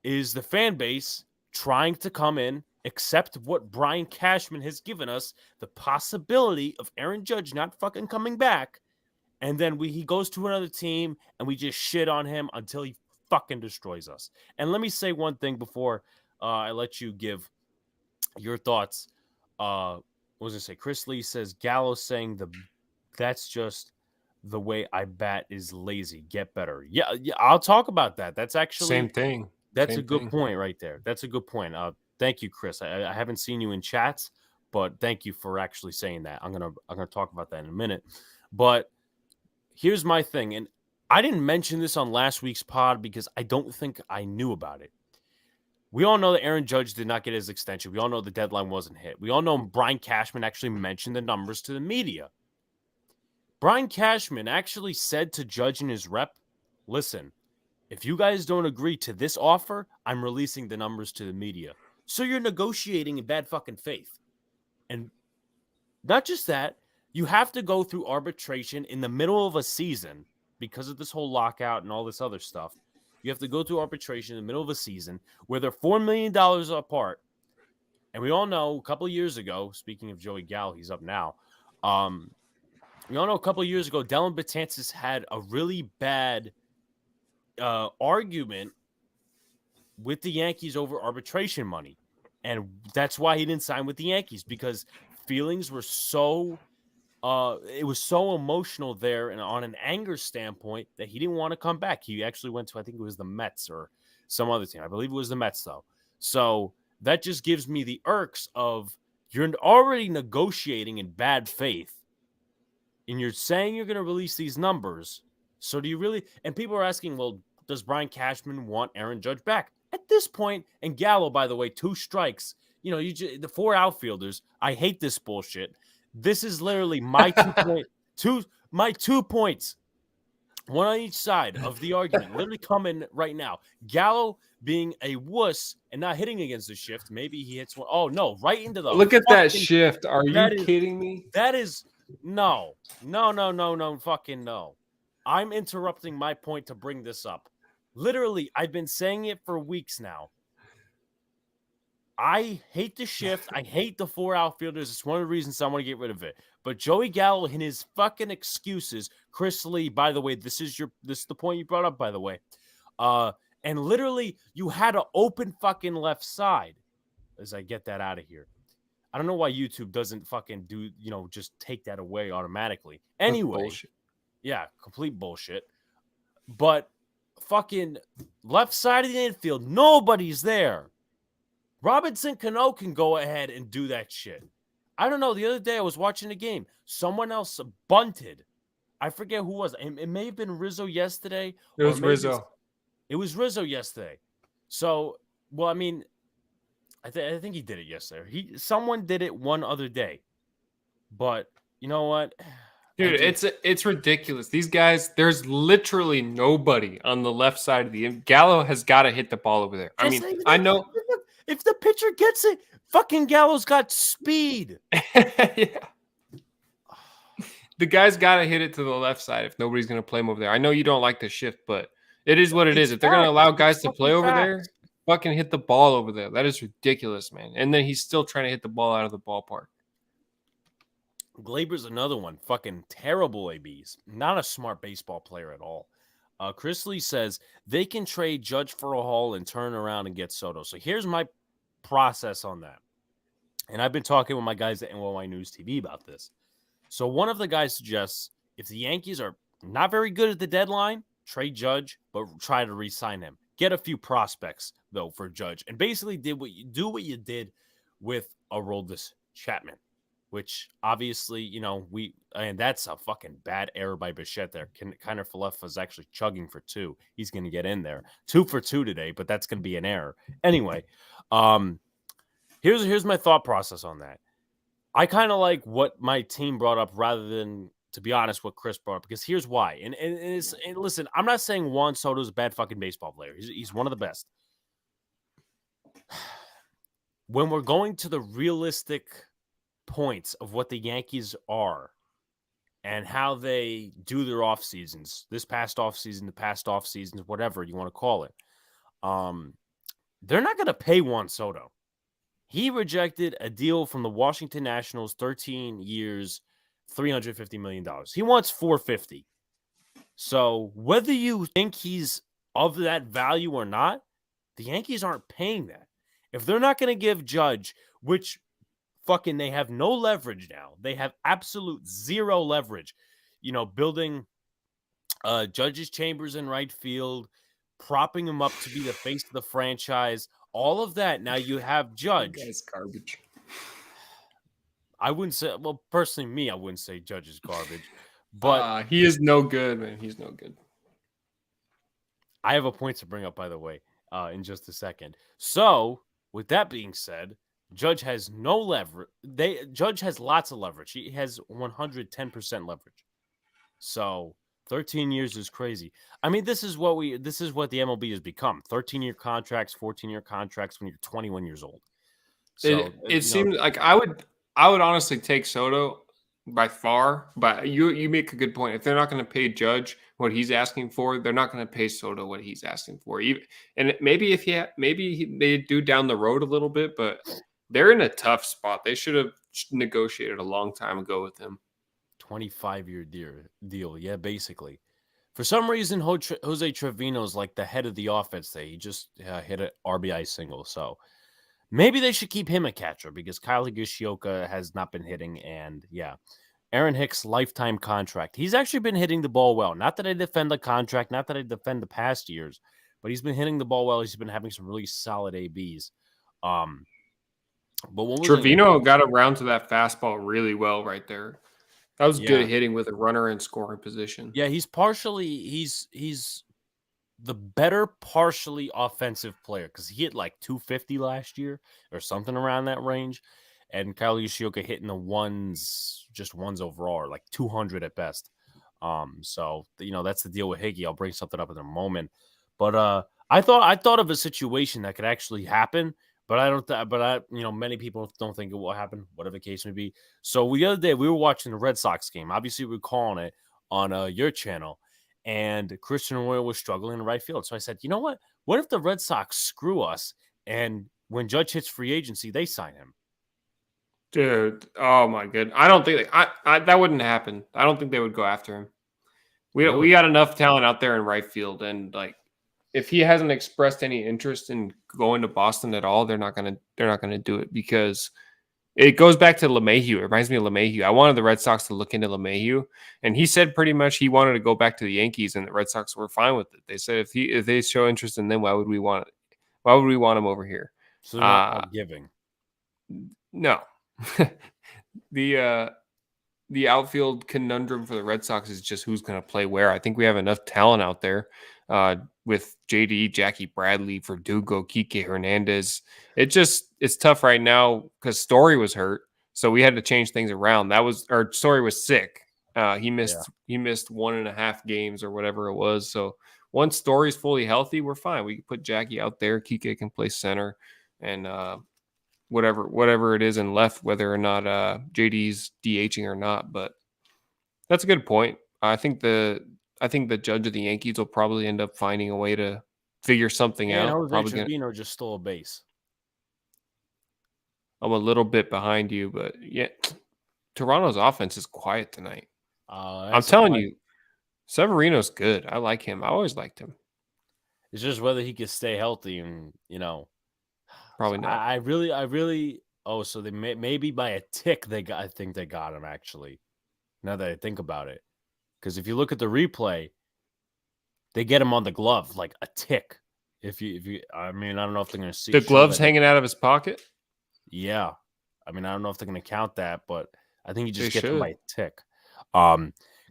is the fan base trying to come in, accept what Brian Cashman has given us, the possibility of Aaron Judge not fucking coming back, and then he goes to another team and we just shit on him until he fucking destroys us. And let me say one thing before I let you give your thoughts. What was I say? Chris Lee says Gallo saying that's just the way I bat is lazy. Get better. Yeah, I'll talk about that. That's actually same thing. That's a good point right there. That's a good point. Thank you, Chris. I haven't seen you in chats, but thank you for actually saying that. I'm gonna talk about that in a minute. But here's my thing, and I didn't mention this on last week's pod because I don't think I knew about it. We all know that Aaron Judge did not get his extension. We all know the deadline wasn't hit. We all know Brian Cashman actually mentioned the numbers to the media. Brian Cashman actually said to Judge and his rep, listen, if you guys don't agree to this offer, I'm releasing the numbers to the media. So you're negotiating in bad fucking faith. And not just that, you have to go through arbitration in the middle of a season because of this whole lockout and all this other stuff. You have to go through arbitration in the middle of a season where they're $4 million apart. And we all know a couple of years ago, speaking of Joey Gallo, he's up now. We all know a couple of years ago, Dellin Betances had a really bad argument with the Yankees over arbitration money. And that's why he didn't sign with the Yankees, because feelings were so it was so emotional there and on an anger standpoint that he didn't want to come back. He actually went to, I think it was the Mets or some other team. I believe it was the Mets, though. So that just gives me the irks of you're already negotiating in bad faith and you're saying you're going to release these numbers. So do you really? And people are asking, well, does Brian Cashman want Aaron Judge back? At this point, and Gallo, by the way, 2 strikes. The 4 outfielders. I hate this bullshit. This is literally my 2 points, one on each side of the argument. Literally coming right now. Gallo being a wuss and not hitting against the shift. Maybe he hits one. Oh no, right into the. Look at that shift. Are you kidding me? That is no, fucking no. I'm interrupting my point to bring this up. Literally, I've been saying it for weeks now. I hate the shift. I hate the 4 outfielders. It's one of the reasons I want to get rid of it. But Joey Gallo and his fucking excuses, Chris Lee, by the way, this is the point you brought up, by the way. And literally, you had an open fucking left side. As I get that out of here. I don't know why YouTube doesn't fucking do, just take that away automatically. Anyway, yeah, complete bullshit. But fucking left side of the infield, nobody's there. Robinson Cano can go ahead and do that shit. I don't know. The other day I was watching the game. Someone else bunted. I forget who was. It may have been Rizzo yesterday. It was Rizzo. It was Rizzo yesterday. So, well, I mean, I think he did it yesterday. Someone did it one other day. But you know what? Dude, it's ridiculous. These guys, there's literally nobody on the left side of the Gallo has got to hit the ball over there. I mean, I know. If the pitcher gets it, fucking Gallo's got speed. Yeah. The guy's got to hit it to the left side if nobody's going to play him over there. I know you don't like the shift, but it is what it is. If they're going to allow guys to play over there, fucking hit the ball over there. That is ridiculous, man. And then he's still trying to hit the ball out of the ballpark. Glaber's another one. Fucking terrible ABs. Not a smart baseball player at all. Chris Lee says they can trade Judge for a haul and turn around and get Soto. So here's my process on that. And I've been talking with my guys at NYY News TV about this. So one of the guys suggests if the Yankees are not very good at the deadline, trade Judge, but try to re-sign him. Get a few prospects though for Judge, and basically do what you did with Aroldis Chapman, which obviously and that's a fucking bad error by Bichette there. Kiner Falefa is actually chugging for 2. He's going to get in there 2 for 2 today, but that's going to be an error anyway. Here's my thought process on that. I kind of like what my team brought up rather than, to be honest, what Chris brought up, because here's why. And listen, I'm not saying Juan Soto's a bad fucking baseball player. He's one of the best. When we're going to the realistic points of what the Yankees are and how they do their off seasons, this past off season, the past off seasons, whatever you want to call it, they're not going to pay Juan Soto. He rejected a deal from the Washington Nationals, 13 years, $350 million. He wants $450. So whether you think he's of that value or not, the Yankees aren't paying that. If they're not going to give Judge, which fucking they have no leverage now. They have absolute zero leverage. Building Judge's chambers in right field, propping him up to be the face of the franchise. All of that. Now you have Judge. That guy's garbage. I wouldn't say, well, personally, me, I wouldn't say Judge is garbage. But he is no good, man. He's no good. I have a point to bring up, by the way, in just a second. So, with that being said, Judge has no leverage. Judge has lots of leverage. He has 110% leverage. So 13 years is crazy. I mean, this is what the MLB has become. 13-year contracts, 14-year contracts when you're 21 years old. So it seems like I would honestly take Soto by far, but you make a good point. If they're not going to pay Judge what he's asking for, they're not going to pay Soto what he's asking for. And maybe they do down the road a little bit, but they're in a tough spot. They should have negotiated a long time ago with him. 25-year deal. Yeah, basically. For some reason, Jose Trevino's like the head of the offense there. He just hit an RBI single. So maybe they should keep him a catcher because Kyle Higashioka has not been hitting. And yeah, Aaron Hicks' lifetime contract. He's actually been hitting the ball well. Not that I defend the contract, not that I defend the past years, but he's been hitting the ball well. He's been having some really solid ABs. But Trevino got around to that fastball really well right there. That was good hitting with a runner in scoring position. Yeah, he's the better partially offensive player because he hit like 250 last year or something around that range. And Kyle Yoshioka hitting the ones overall, or like 200 at best. So that's the deal with Higgy. I'll bring something up in a moment. But I thought of a situation that could actually happen. But many people don't think it will happen, whatever the case may be. So the other day we were watching the Red Sox game. Obviously, we were calling it on your channel, and Christian Royal was struggling in right field. So I said, you know what? What if the Red Sox screw us, and when Judge hits free agency, they sign him? Dude, oh my god! I don't think that wouldn't happen. I don't think they would go after him. We got enough talent out there in right field, and like, if he hasn't expressed any interest in going to Boston at all, they're not gonna do it because it goes back to LeMahieu. It reminds me of LeMahieu. I wanted the Red Sox to look into LeMahieu, and he said pretty much he wanted to go back to the Yankees, and the Red Sox were fine with it. They said if they show interest in them, why would we want him over here? So they're not giving. No, the outfield conundrum for the Red Sox is just who's going to play where. I think we have enough talent out there. With JD, Jackie Bradley, Verdugo, Kike Hernandez. It's tough right now because Story was hurt. So we had to change things around. Story was sick. He missed 1.5 games or whatever it was. So once Story's fully healthy, we're fine. We can put Jackie out there. Kike can play center and whatever it is in left, whether or not JD's DHing or not. But that's a good point. I think the judge of the Yankees will probably end up finding a way to figure something out. Jose Trevino just stole a base. I'm a little bit behind you, but yeah, Toronto's offense is quiet tonight. I'm telling you, Severino's good. I like him. I always liked him. It's just whether he can stay healthy and, probably not. I really. Oh, so they maybe by a tick I think they got him actually. Now that I think about it. Because if you look at the replay, they get him on the glove like a tick. If you, I mean, I don't know if they're going to see the gloves hanging out of his pocket. Yeah, I mean, I don't know if they're going to count that, but I think you just They get them by a tick.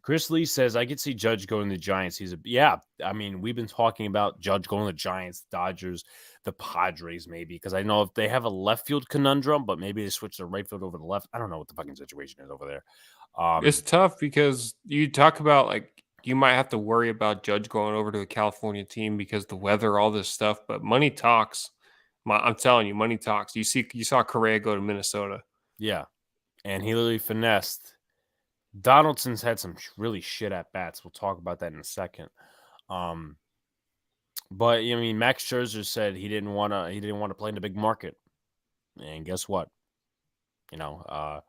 Chris Lee says I could see Judge going to the Giants. Yeah. I mean, we've been talking about Judge going to the Giants, Dodgers, the Padres, maybe, because I know if they have a left field conundrum, but maybe they switch the right field over to the left. I don't know what the fucking situation is over there. It's tough because you talk about like you might have to worry about Judge going over to a California team because the weather, all this stuff, but money talks. I'm telling you, money talks. You saw Correa go to Minnesota. Yeah, and he literally finessed. Donaldson's had some really shit at bats. We'll talk about that in a second. But I mean, Max Scherzer said he didn't want to play in the big market, and guess what? You know,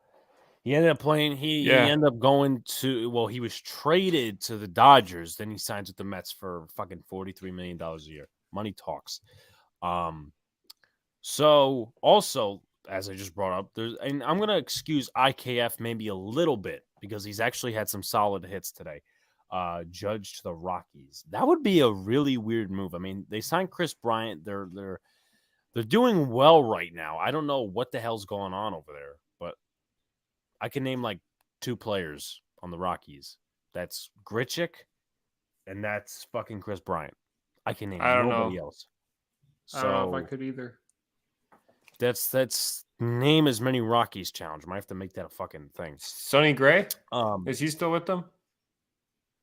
he ended up playing. He ended up going to. Well, he was traded to the Dodgers. Then he signs with the Mets for fucking $43 million a year. Money talks. So also, as I just brought up, and I'm gonna excuse IKF maybe a little bit because he's actually had some solid hits today. Judge to the Rockies. That would be a really weird move. I mean, they signed Chris Bryant. They're doing well right now. I don't know what the hell's going on over there, but I can name like 2 players on the Rockies. That's Grichuk, and that's fucking Chris Bryant. I can name nobody else. So, I don't know if I could either. That's name as many Rockies challenge. Might have to make that a fucking thing. Sonny Gray? Is he still with them?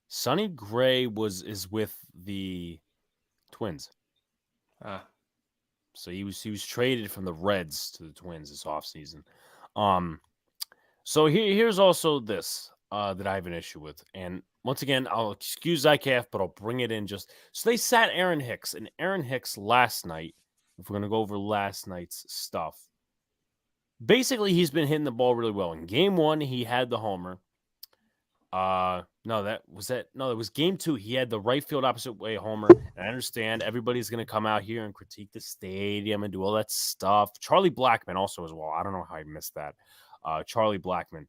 Sonny Gray is with the Twins. So he was traded from the Reds to the Twins this offseason. So here's also this that I have an issue with. And once again, I'll excuse IKF, but I'll bring it in just so they sat Aaron Hicks. And Aaron Hicks last night, if we're going to go over last night's stuff, basically he's been hitting the ball really well. In game 1, he had the homer. It was game 2. He had the right field opposite way homer. And I understand everybody's going to come out here and critique the stadium and do all that stuff. Charlie Blackmon also as well. I don't know how I missed that. Charlie Blackmon.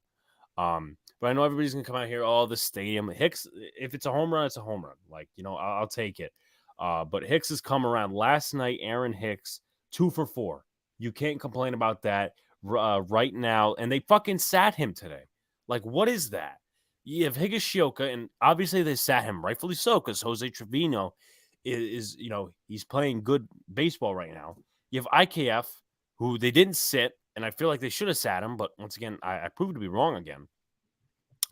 But I know everybody's going to come out here, the stadium. Hicks, if it's a home run, it's a home run. Like, I'll take it. But Hicks has come around. Last night, Aaron Hicks, 2 for 4. You can't complain about that right now. And they fucking sat him today. Like, what is that? You have Higashioka, and obviously they sat him, rightfully so, because Jose Trevino is he's playing good baseball right now. You have IKF, who they didn't sit, and I feel like they should have sat him, but once again, I proved to be wrong again.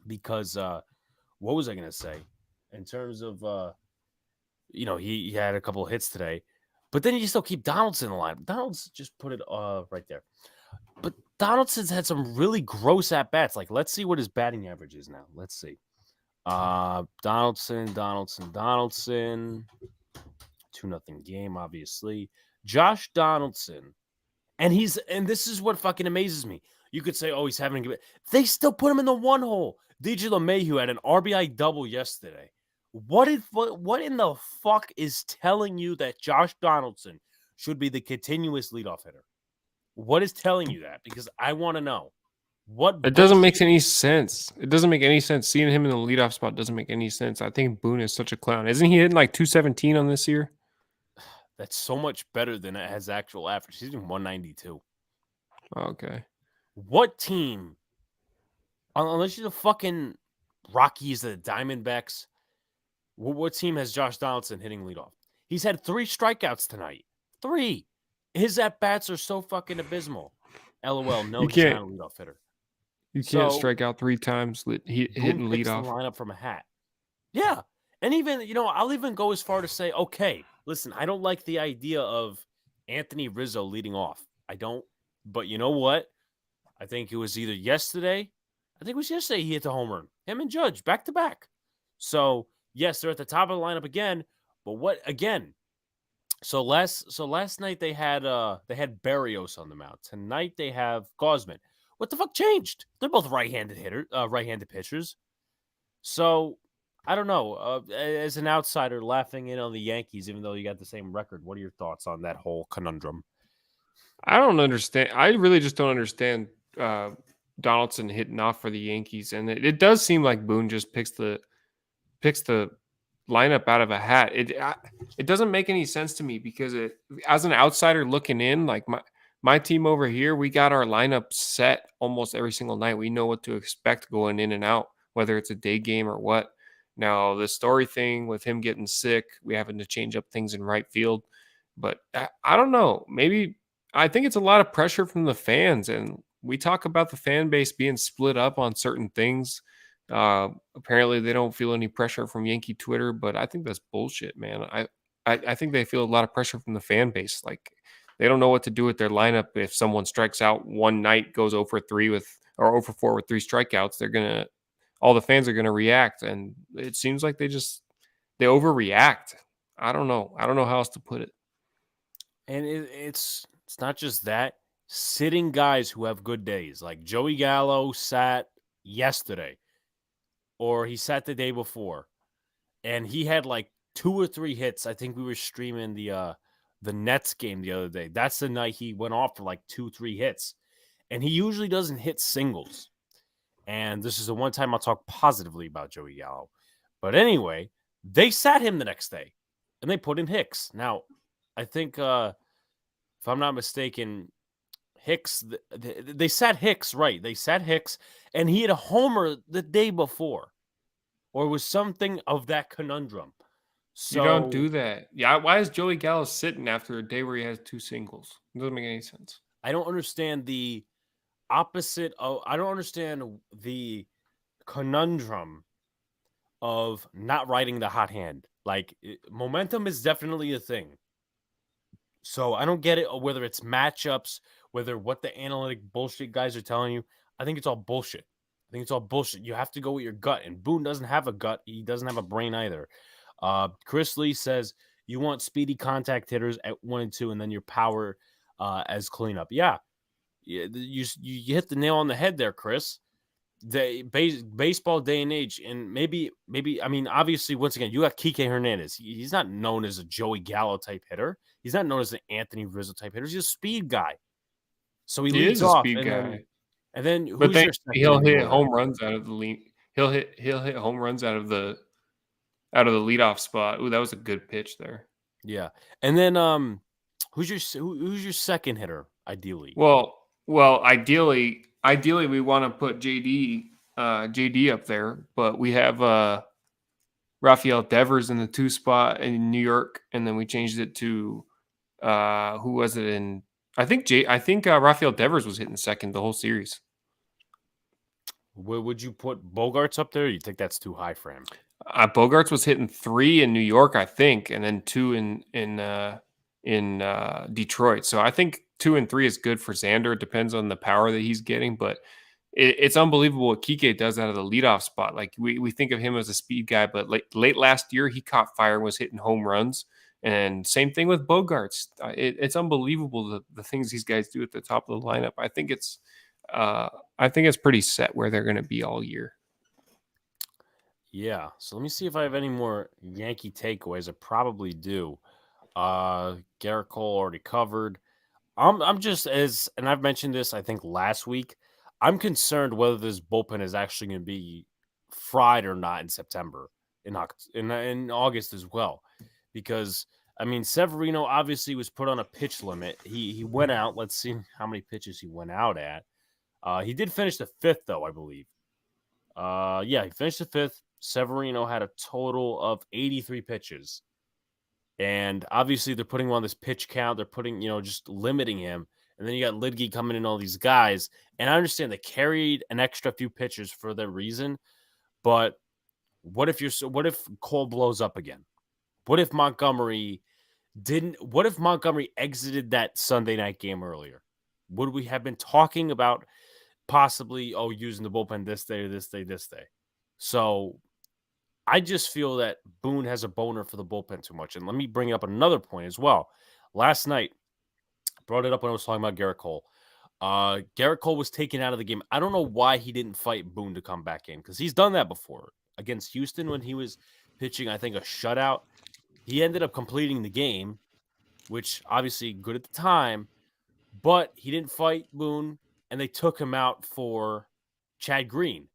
Because what was I going to say? In terms of, he had a couple of hits today, but then you still keep Donaldson in the line. Donaldson just put it right there. But Donaldson's had some really gross at-bats. Like, let's see what his batting average is now. Let's see. Donaldson. 2-0 game, obviously. Josh Donaldson. And this is what fucking amazes me. You could say, he's having a good. They still put him in the 1 hole. DJ LeMahieu had an RBI double yesterday. What in the fuck is telling you that Josh Donaldson should be the continuous leadoff hitter? What is telling you that? Because I want to know. It doesn't make any sense. It doesn't make any sense. Seeing him in the leadoff spot doesn't make any sense. I think Boone is such a clown. Isn't he hitting like 217 on this year? That's so much better than it has actual average. He's in 192. Okay. What team, unless you're the fucking Rockies or the Diamondbacks, what team has Josh Donaldson hitting leadoff? He's had 3 strikeouts tonight. 3. His at-bats are so fucking abysmal. LOL, no, he's not a leadoff hitter. You can't strike out 3 times hitting leadoff. The lineup from a hat. Yeah. And even, I'll even go as far to say, okay, listen, I don't like the idea of Anthony Rizzo leading off. I don't. But you know what? I think it was either yesterday. I think it was yesterday he hit the home run. Him and Judge, back to back. So, yes, they're at the top of the lineup again. But what, again? So last night they had Berrios on the mound. Tonight they have Gausman. What the fuck changed? They're both right-handed pitchers. So I don't know. As an outsider laughing in on the Yankees, even though you got the same record, what are your thoughts on that whole conundrum? I don't understand. I really just don't understand Donaldson hitting off for the Yankees, and it does seem like Boone just picks the lineup out of a hat. It doesn't make any sense to me because as an outsider looking in, like my team over here, we got our lineup set almost every single night. We know what to expect going in and out, whether it's a day game or what. Now, the Story thing with him getting sick, we having to change up things in right field. But I don't know. Maybe I think it's a lot of pressure from the fans. And we talk about the fan base being split up on certain things. Apparently, they don't feel any pressure from Yankee Twitter, but I think that's bullshit, man. I think they feel a lot of pressure from the fan base. Like, they don't know what to do with their lineup if someone strikes out one night, goes 0 for 3 or 0 for 4 with 3 strikeouts. All the fans are gonna react, and it seems like they overreact. I don't know. I don't know how else to put it. And it's not just that. Sitting guys who have good days, like Joey Gallo sat yesterday, or he sat the day before, and he had like 2 or 3 hits. I think we were streaming the Nets game the other day. That's the night he went off for like 2-3 hits, and he usually doesn't hit singles. And this is the one time I'll talk positively about Joey Gallo. But anyway, they sat him the next day, and they put in Hicks. Now, I think, if I'm not mistaken, Hicks, they sat Hicks, right? They sat Hicks, and he had a homer the day before, or was something of that conundrum. So, you don't do that. Yeah, why is Joey Gallo sitting after a day where he has 2 singles? It doesn't make any sense. I don't understand the opposite of. I don't understand the conundrum of not riding the hot hand. Like, momentum is definitely a thing. So I don't get it, whether it's matchups, whether what the analytic bullshit guys are telling you. I think it's all bullshit. You have to go with your gut, and Boone doesn't have a gut. He doesn't have a brain either. Chris Lee says you want speedy contact hitters at 1 and 2, and then your power as cleanup. Yeah, you hit the nail on the head there, Chris. The baseball day and age, and maybe I mean, obviously, once again, you got Kike Hernandez. He's not known as a Joey Gallo type hitter. He's not known as an Anthony Rizzo type hitter. He's a speed guy. So he leads is a off, speed guy. And then But then he'll hit home runs out of the lead. He'll hit home runs out of the leadoff spot. Ooh, that was a good pitch there. Yeah. And then who's your second hitter ideally? Well, ideally we want to put JD up there, but we have Rafael Devers in the 2 spot in New York, and then we changed it to who was it in? I think Rafael Devers was hitting second the whole series. Would you put Bogarts up there? Or you think that's too high for him? Bogarts was hitting 3 in New York, I think, and then 2 in Detroit. So I think 2 and 3 is good for Xander. It depends on the power that he's getting, but it's unbelievable what Kike does out of the leadoff spot. Like we think of him as a speed guy, but late last year he caught fire and was hitting home runs. And same thing with Bogarts. It's unbelievable the things these guys do at the top of the lineup. I think it's pretty set where they're going to be all year. Yeah. So let me see if I have any more Yankee takeaways. I probably do. Gerrit Cole already covered. I'm just and I've mentioned this, I think last week. I'm concerned whether this bullpen is actually going to be fried or not in September, in August as well, because I mean Severino obviously was put on a pitch limit. He went out. Let's see how many pitches he went out at. He did finish the 5th though, I believe. Yeah, he finished the 5th. Severino had a total of 83 pitches. And obviously they're putting him on this pitch count. They're putting, just limiting him. And then you got Lidge coming in, all these guys. And I understand they carried an extra few pitchers for their reason. But what if Cole blows up again? What if Montgomery exited that Sunday night game earlier? Would we have been talking about possibly, using the bullpen this day or this day, this day? So I just feel that Boone has a boner for the bullpen too much. And let me bring up another point as well. Last night, brought it up when I was talking about Gerrit Cole. Gerrit Cole was taken out of the game. I don't know why he didn't fight Boone to come back in, because he's done that before. Against Houston when he was pitching, I think, a shutout. He ended up completing the game, which obviously good at the time, but he didn't fight Boone, and they took him out for Chad Green.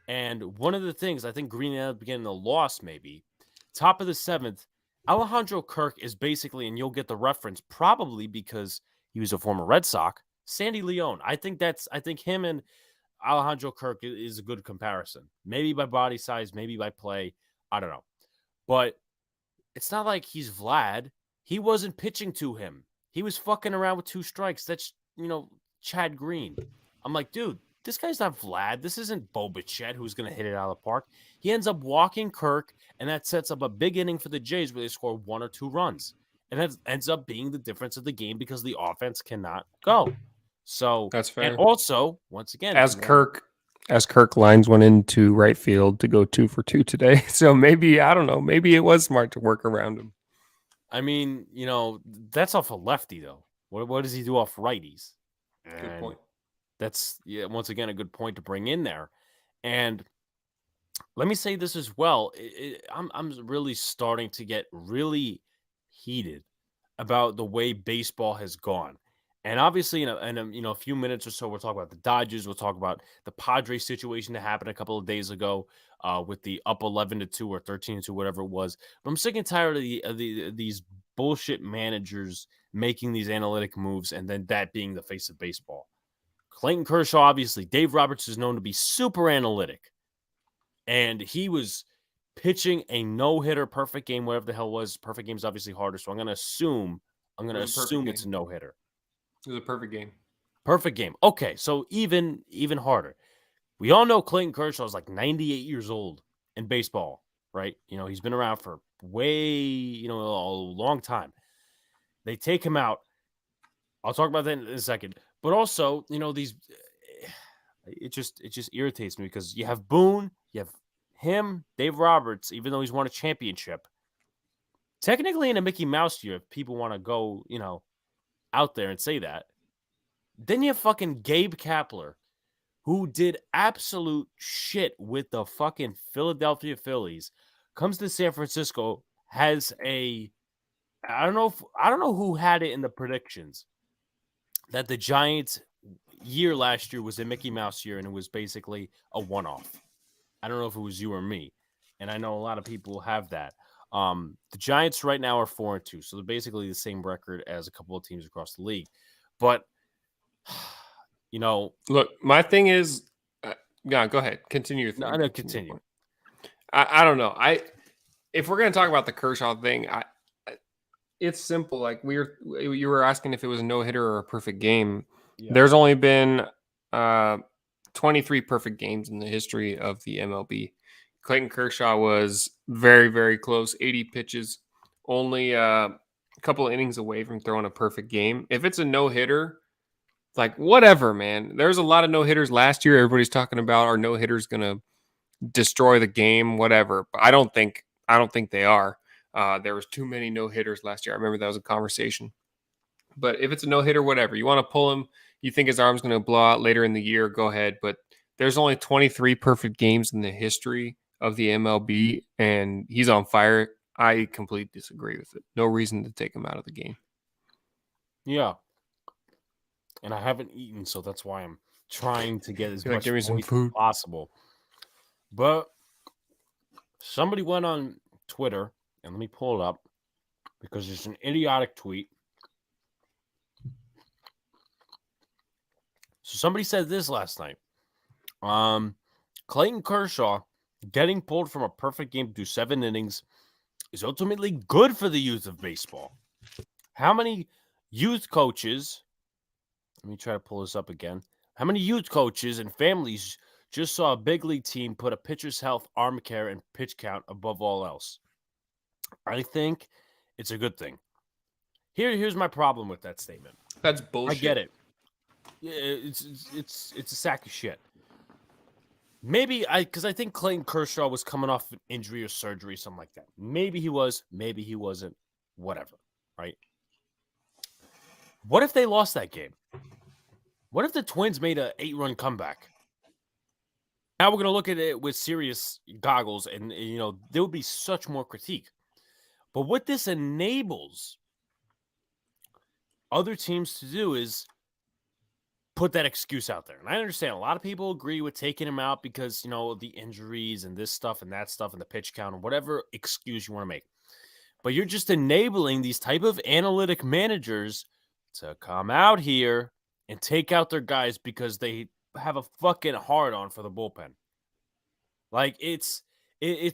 And one of the things, I think Green ended up getting a loss maybe. top of the 7th, Alejandro Kirk is basically, and you'll get the reference probably because he was a former Red Sox, Sandy Leone. I think him and Alejandro Kirk is a good comparison. Maybe by body size, maybe by play. I don't know. But it's not like he's Vlad. He wasn't pitching to him. He was fucking around with 2 strikes. That's, Chad Green. I'm like, dude, this guy's not Vlad. This isn't Bo Bichette who's going to hit it out of the park. He ends up walking Kirk, and that sets up a big inning for the Jays where they score 1 or 2 runs. And that ends up being the difference of the game because the offense cannot go. So that's fair. And also, once again, as Kirk lines one into right field to go 2 for 2 today. So maybe, I don't know, maybe it was smart to work around him. I mean, that's off a lefty though. What does he do off righties? Good point. That's once again a good point to bring in there. And let me say this as well. I'm really starting to get really heated about the way baseball has gone. And obviously, in a few minutes or so, we'll talk about the Dodgers. We'll talk about the Padres situation that happened a couple of days ago with the up 11-2 or 13-2, whatever it was. But I'm sick and tired of these bullshit managers making these analytic moves and then that being the face of baseball. Clayton Kershaw, obviously, Dave Roberts is known to be super analytic. And he was pitching a no-hitter, perfect game, whatever the hell it was. Perfect game is obviously harder, so I'm going to assume it's a no-hitter. It was a perfect game. Perfect game. Okay, so even harder. We all know Clayton Kershaw is like 98 years old in baseball, right? He's been around for way, a long time. They take him out. I'll talk about that in a second. But also, it just irritates me because you have Boone, you have him, Dave Roberts, even though he's won a championship. Technically in a Mickey Mouse year, if people want to go, out there and say that. Then you have fucking Gabe Kapler, who did absolute shit with the fucking Philadelphia Phillies, comes to San Francisco, has I don't know who had it in the predictions that the Giants year last year was a Mickey Mouse year and it was basically a one-off. I don't know if it was you or me, and I know a lot of people have that. The Giants right now are 4-2, so they're basically the same record as a couple of teams across the league. But look, my thing is, go ahead, continue your thing. No, continue. I don't know. If we're gonna talk about the Kershaw thing, it's simple. Like you were asking if it was a no-hitter or a perfect game. Yeah. There's only been 23 perfect games in the history of the MLB. Clayton Kershaw was very, very close, 80 pitches, only a couple of innings away from throwing a perfect game. If it's a no-hitter, like whatever, man. There's a lot of no-hitters last year. Everybody's talking about are no-hitters going to destroy the game, whatever. But I don't think they are. There was too many no-hitters last year. I remember that was a conversation. But if it's a no-hitter, whatever. You want to pull him, you think his arm's going to blow out later in the year, go ahead. But there's only 23 perfect games in the history of the MLB, and he's on fire. I completely disagree with it. No reason to take him out of the game. Yeah. And I haven't eaten, so that's why I'm trying to get as much give me some food as possible. But somebody went on Twitter, and let me pull it up, because it's an idiotic tweet. So somebody said this last night. Clayton Kershaw getting pulled from a perfect game to do 7 innings is ultimately good for the youth of baseball. How many youth coaches, let me try to pull this up again. How many youth coaches and families just saw a big league team put a pitcher's health, arm care, and pitch count above all else? I think it's a good thing. Here's my problem with that statement. That's bullshit. I get it. It's a sack of shit. Maybe because I think Clayton Kershaw was coming off an injury or surgery, something like that. Maybe he was, maybe he wasn't, whatever, right? What if they lost that game? What if the Twins made an 8-run comeback? Now we're going to look at it with serious goggles, and there would be such more critique. But what this enables other teams to do is put that excuse out there. And I understand a lot of people agree with taking him out because, the injuries and this stuff and that stuff and the pitch count and whatever excuse you want to make. But you're just enabling these type of analytic managers to come out here and take out their guys because they have a fucking hard on for the bullpen. Like it's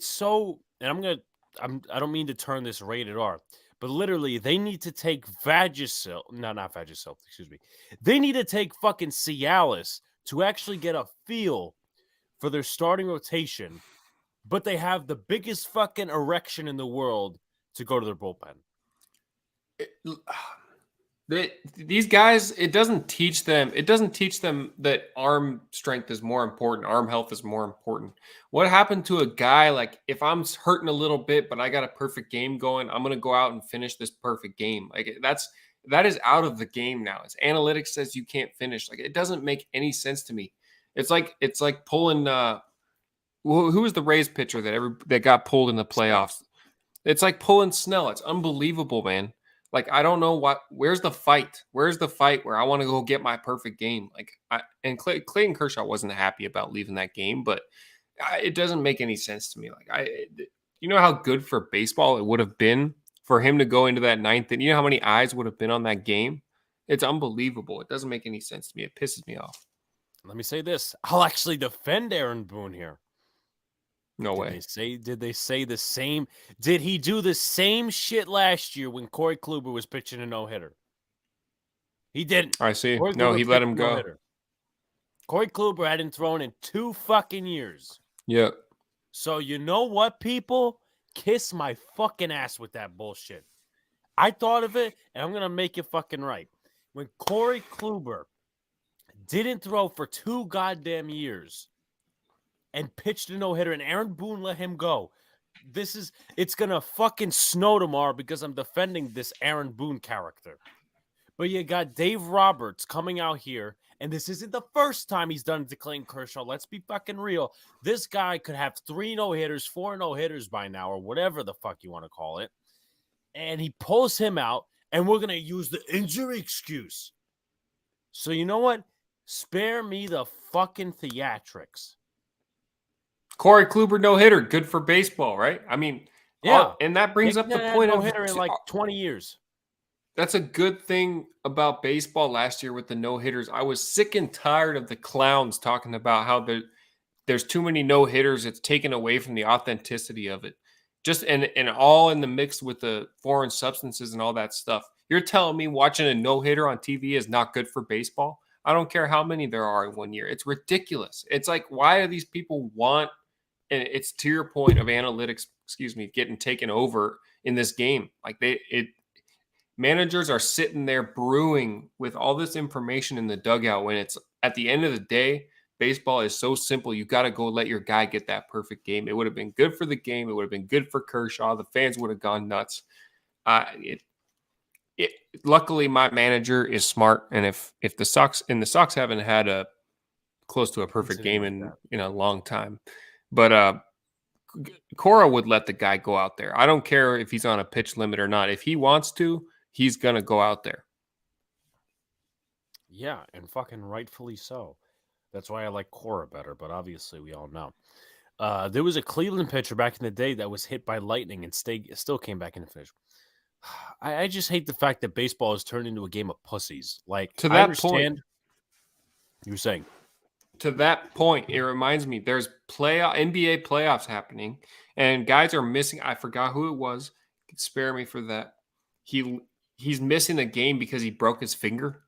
so, and I don't mean to turn this rated R, but literally they need to take not Vagisil, excuse me. They need to take fucking Cialis to actually get a feel for their starting rotation, but they have the biggest fucking erection in the world to go to their bullpen. These guys, it doesn't teach them that arm strength is more important, arm health is more important. What happened to a guy like, if I'm hurting a little bit but I got a perfect game going, I'm going to go out and finish this perfect game. Like that is out of the game now. It's analytics says you can't finish. Like, it doesn't make any sense to me. It's like pulling who was the Rays pitcher that got pulled in the playoffs? It's like pulling Snell. It's unbelievable, man. Like, I don't know where's the fight? Where's the fight where I want to go get my perfect game? Clayton Kershaw wasn't happy about leaving that game, but it doesn't make any sense to me. Like, you know how good for baseball it would have been for him to go into that ninth, and you know how many eyes would have been on that game? It's unbelievable. It doesn't make any sense to me. It pisses me off. Let me say this. I'll actually defend Aaron Boone here. No way. Did they say the same? Did he do the same shit last year when Corey Kluber was pitching a no-hitter? He didn't. I see. No, he let him go. Corey Kluber hadn't thrown in 2 fucking years. Yep. So you know what, people? Kiss my fucking ass with that bullshit. I thought of it, and I'm going to make it fucking right. When Corey Kluber didn't throw for 2 goddamn years and pitched a no-hitter, and Aaron Boone let him go. It's going to fucking snow tomorrow because I'm defending this Aaron Boone character. But you got Dave Roberts coming out here, and this isn't the first time he's done it to Clayton Kershaw. Let's be fucking real. This guy could have 3 no-hitters, 4 no-hitters by now, or whatever the fuck you want to call it. And he pulls him out, and we're going to use the injury excuse. So you know what? Spare me the fucking theatrics. Corey Kluber no-hitter, good for baseball, right? I mean, yeah. And that brings up the point of no-hitter in like 20 years. That's a good thing about baseball last year with the no-hitters. I was sick and tired of the clowns talking about how there's too many no-hitters. It's taken away from the authenticity of it. Just and all in the mix with the foreign substances and all that stuff. You're telling me watching a no-hitter on TV is not good for baseball? I don't care how many there are in one year. It's ridiculous. It's like, why do these people want, and it's to your point of analytics, getting taken over in this game. Like managers are sitting there brewing with all this information in the dugout when it's at the end of the day, baseball is so simple. You got to go let your guy get that perfect game. It would have been good for the game. It would have been good for Kershaw. The fans would have gone nuts. Luckily, my manager is smart, and if the Sox haven't had a close to a perfect game in a long time, but Cora would let the guy go out there. I don't care if he's on a pitch limit or not. If he wants to, he's gonna go out there. Yeah, and fucking rightfully so. That's why I like Cora better. But obviously, we all know there was a Cleveland pitcher back in the day that was hit by lightning and still came back in the finish. I just hate the fact that baseball has turned into a game of pussies. Like, to that point, you were saying. To that point, it reminds me there's NBA playoffs happening, and guys are missing. I forgot who it was. Spare me for that. He's missing the game because he broke his finger.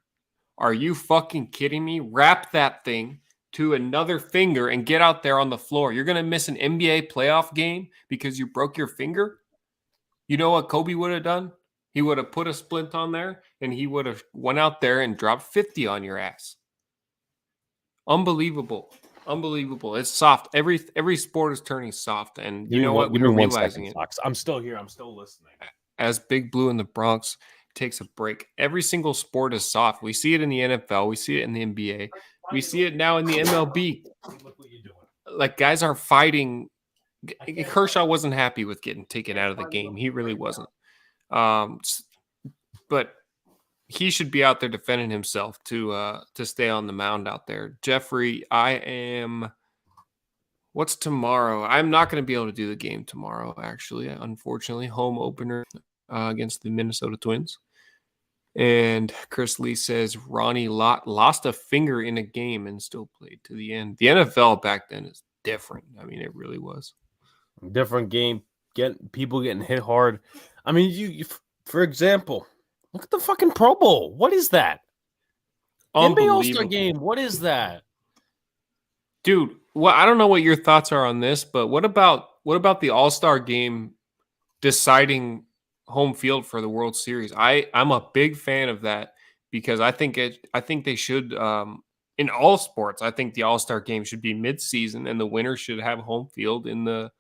Are you fucking kidding me? Wrap that thing to another finger and get out there on the floor. You're gonna miss an NBA playoff game because you broke your finger? You know what Kobe would have done? He would have put a splint on there, and he would have went out there and dropped 50 on your ass. Unbelievable. It's soft. Every sport is turning soft, and you know what? We're realizing it. I'm still here. I'm still listening. As Big Blue in the Bronx takes a break, every single sport is soft. We see it in the NFL. We see it in the NBA. We see it now in the MLB. Look what you're doing. Like, guys are fighting. Kershaw wasn't happy with getting taken out of the game. He really wasn't. But he should be out there defending himself to stay on the mound out there. Jeffrey, what's tomorrow? I'm not going to be able to do the game tomorrow, actually, unfortunately. Home opener against the Minnesota Twins. And Chris Lee says Ronnie Lott lost a finger in a game and still played to the end. The NFL back then is different. I mean, it really was. Different game. People getting hit hard. I mean, you for example, look at the fucking Pro Bowl. What is that? NBA All-Star game. What is that? Dude, well, I don't know what your thoughts are on this, but what about the All-Star game deciding home field for the World Series? I'm a big fan of that because I think they should in all sports. I think the All-Star game should be mid-season and the winner should have home field in the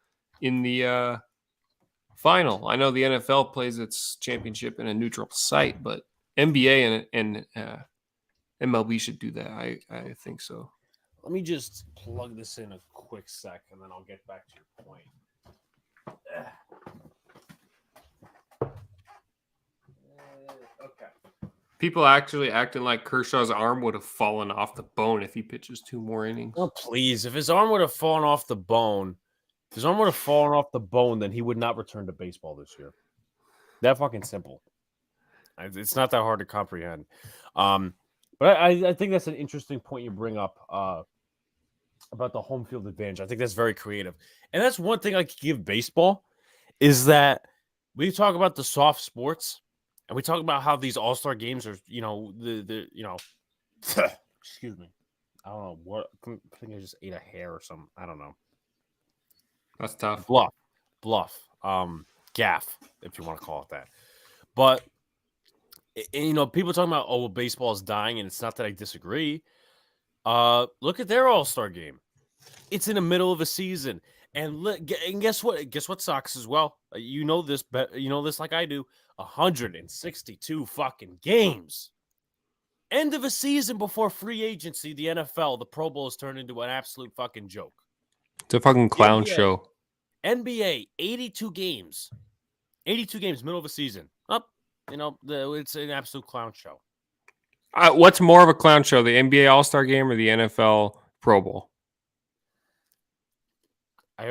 final. I know the NFL plays its championship in a neutral site, but NBA and MLB should do that. I think so. Let me just plug this in a quick sec, and then I'll get back to your point. Okay. People actually acting like Kershaw's arm would have fallen off the bone if he pitches 2 more innings. Oh, please. If his arm would have fallen off the bone, then he would not return to baseball this year. That fucking simple. It's not that hard to comprehend. But I think that's an interesting point you bring up about the home field advantage. I think that's very creative. And that's one thing I could give baseball is that we talk about the soft sports and we talk about how these all-star games are, excuse me. I don't know what. I think I just ate a hair or something. I don't know. That's tough. Bluff. Gaff, if you want to call it that. But, people talking about, well, baseball is dying, and it's not that I disagree. Look at their all-star game. It's in the middle of a season. And guess what? Guess what sucks as well? You know this like I do. 162 fucking games. End of a season before free agency, the NFL, the Pro Bowl has turned into an absolute fucking joke. It's a fucking clown show. NBA, 82 games. 82 games, middle of a season. It's an absolute clown show. What's more of a clown show, the NBA All-Star Game or the NFL Pro Bowl? I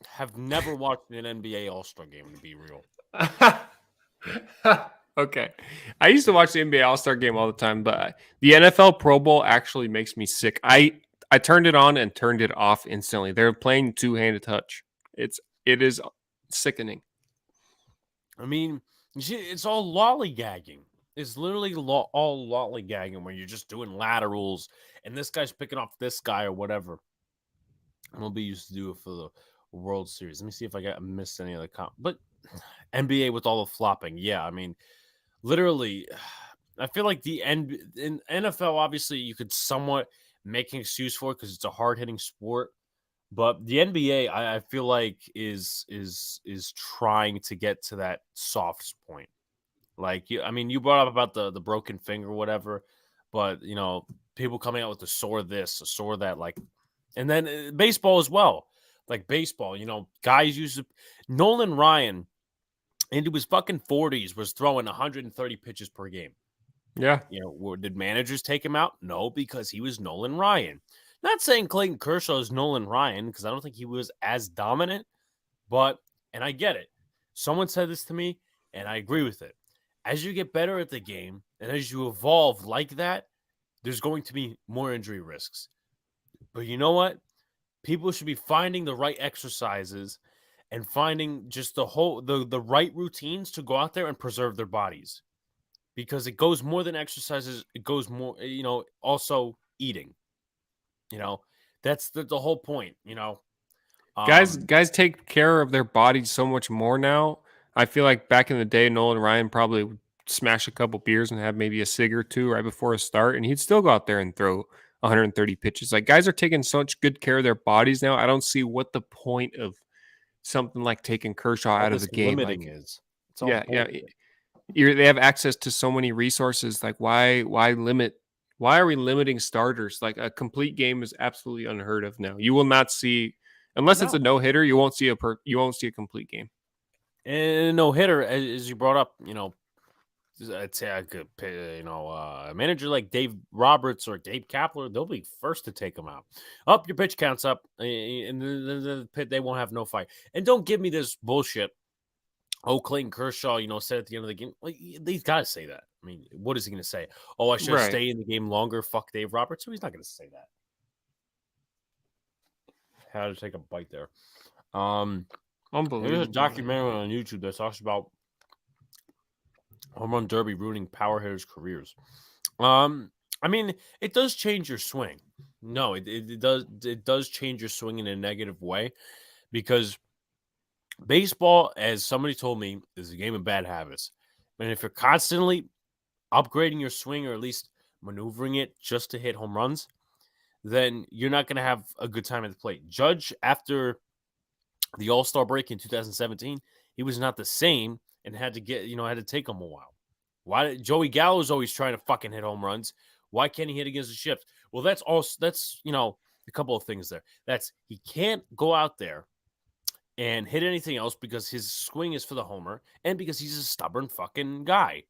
have never watched an NBA All-Star Game, to be real. Okay. I used to watch the NBA All-Star Game all the time, but the NFL Pro Bowl actually makes me sick. I turned it on and turned it off instantly. They're playing two-handed touch. It is sickening. I mean, it's all lollygagging. It's literally all lollygagging where you're just doing laterals and this guy's picking off this guy or whatever. MLB used to do it for the World Series. Let me see if I missed any of the but NBA with all the flopping. Yeah, I mean, literally, I feel like in NFL, obviously, you could somewhat make an excuse for it because it's a hard-hitting sport. But the NBA, I feel like, is trying to get to that soft point. Like, you brought up about the broken finger or whatever, but, people coming out with the sore this, the sore that, like, and then baseball as well. Like baseball, guys used to, Nolan Ryan, into his fucking 40s, was throwing 130 pitches per game. Yeah. Did managers take him out? No, because he was Nolan Ryan. Not saying Clayton Kershaw is Nolan Ryan, because I don't think he was as dominant, and I get it. Someone said this to me, and I agree with it. As you get better at the game, and as you evolve like that, there's going to be more injury risks. But you know what? People should be finding the right exercises and finding just the right routines to go out there and preserve their bodies. Because it goes more than exercises. It goes more, also eating. That's the whole point, Guys take care of their bodies so much more now. I feel like back in the day, Nolan Ryan probably would smash a couple beers and have maybe a cig or two right before a start, and he'd still go out there and throw 130 pitches. Like, guys are taking such good care of their bodies now. I don't see what the point of something like taking Kershaw out of the game is. They have access to so many resources. Like, why limit? Why are we limiting starters? Like, a complete game is absolutely unheard of now. You will not see, unless it's a no hitter, you won't see a complete game. And no hitter, as you brought up, a manager like Dave Roberts or Dave Kapler, they'll be first to take him out. Up, your pitch counts up, and the pit, they won't have no fight. And don't give me this bullshit. Oh, Clayton Kershaw, said at the end of the game, like, he's got to say that. I mean, what is he going to say? Oh, I should stay in the game longer. Fuck Dave Roberts. So he's not going to say that. Had to take a bite there. Unbelievable. There's a documentary on YouTube that talks about home run derby ruining power hitters' careers. I mean, it does change your swing. No, it does. It does change your swing in a negative way, because baseball, as somebody told me, is a game of bad habits. And if you're constantly upgrading your swing, or at least maneuvering it just to hit home runs, then you're not going to have a good time at the plate. Judge, after the All-Star break in 2017, he was not the same and had to take him a while. Why did Joey Gallo's always trying to fucking hit home runs? Why can't he hit against the shift? Well, that's a couple of things there. He can't go out there and hit anything else because his swing is for the homer, and because he's a stubborn fucking guy.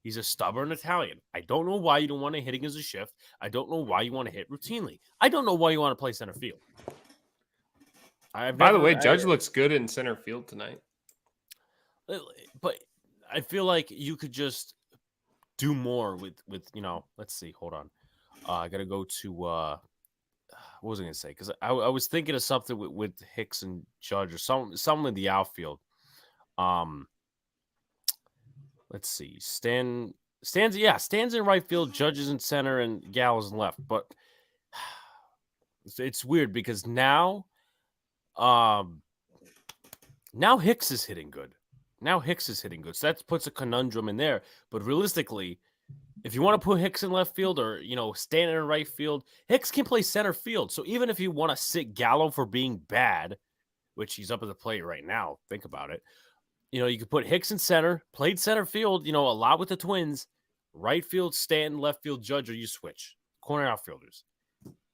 He's a stubborn Italian. I don't know why you don't want to hit against a shift. I don't know why you want to hit routinely. I don't know why you want to play center field. By the way, Judge looks good in center field tonight. But I feel like you could just do more with let's see. Hold on. I got to go to what was I going to say? Because I was thinking of something with Hicks and Judge, or something in the outfield. Let's see. Stands in right field, Judge is in center, and Gallo's in left. But it's weird because now Hicks is hitting good. So that puts a conundrum in there. But realistically, if you want to put Hicks in left field, or Stanton in right field, Hicks can play center field. So even if you want to sit Gallo for being bad, which he's up at the plate right now, think about it. You could put Hicks in center, played center field, a lot with the Twins, right field Stanton, left field Judge, or you switch corner outfielders.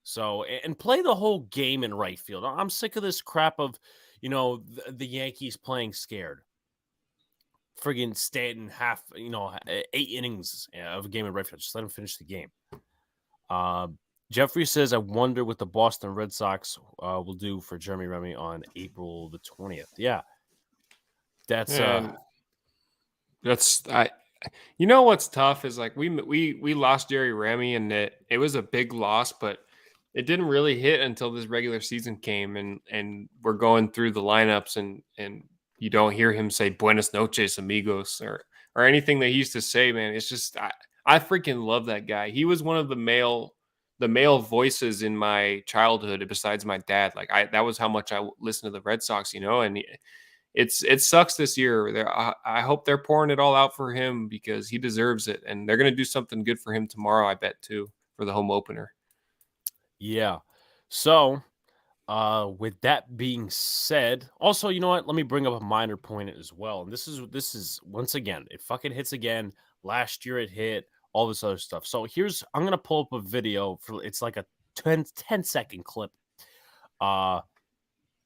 So, and play the whole game in right field. I'm sick of this crap of, the Yankees playing scared. Friggin' Stanton 8 innings of a game in right field. Just let him finish the game. Jeffrey says, I wonder what the Boston Red Sox will do for Jeremy Remy on April the 20th. Yeah. What's tough is, like, we lost Jerry Remy, and it was a big loss, but it didn't really hit until this regular season came, and we're going through the lineups, and you don't hear him say Buenas noches, amigos, or anything that he used to say, man. It's just I freaking love that guy. He was one of the male voices in my childhood, besides my dad. Like, that was how much I listened to the Red Sox, and it sucks this year. I hope they're pouring it all out for him, because he deserves it, and they're going to do something good for him tomorrow, I bet, too, for the home opener. Yeah. So, with that being said, also, you know what? Let me bring up a minor point as well. And this is once again, it fucking hits again. Last year it hit, all this other stuff. So I'm going to pull up a video it's like a 10-second clip.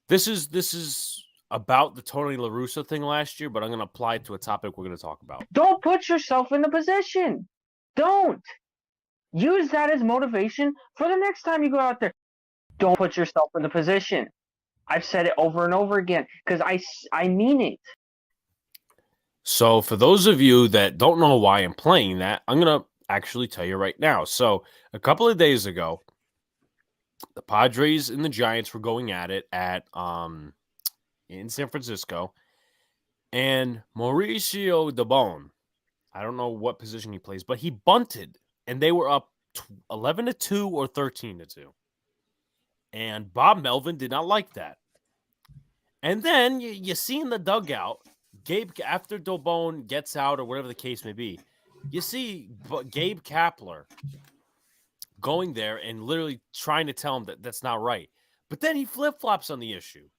This is about the Tony La Russa thing last year, but I'm going to apply it to a topic we're going to talk about. Don't put yourself in the position. Don't. Use that as motivation for the next time you go out there. Don't put yourself in the position. I've said it over and over again, because I mean it. So for those of you that don't know why I'm playing that, I'm going to actually tell you right now. So a couple of days ago, the Padres and the Giants were going at it in San Francisco, and Mauricio Dubon, I don't know what position he plays, but he bunted, and they were up 11-2 or 13-2. And Bob Melvin did not like that. And then you see in the dugout, after Dubon gets out, or whatever the case may be, you see Gabe Kapler going there and literally trying to tell him that that's not right. But then he flip-flops on the issue.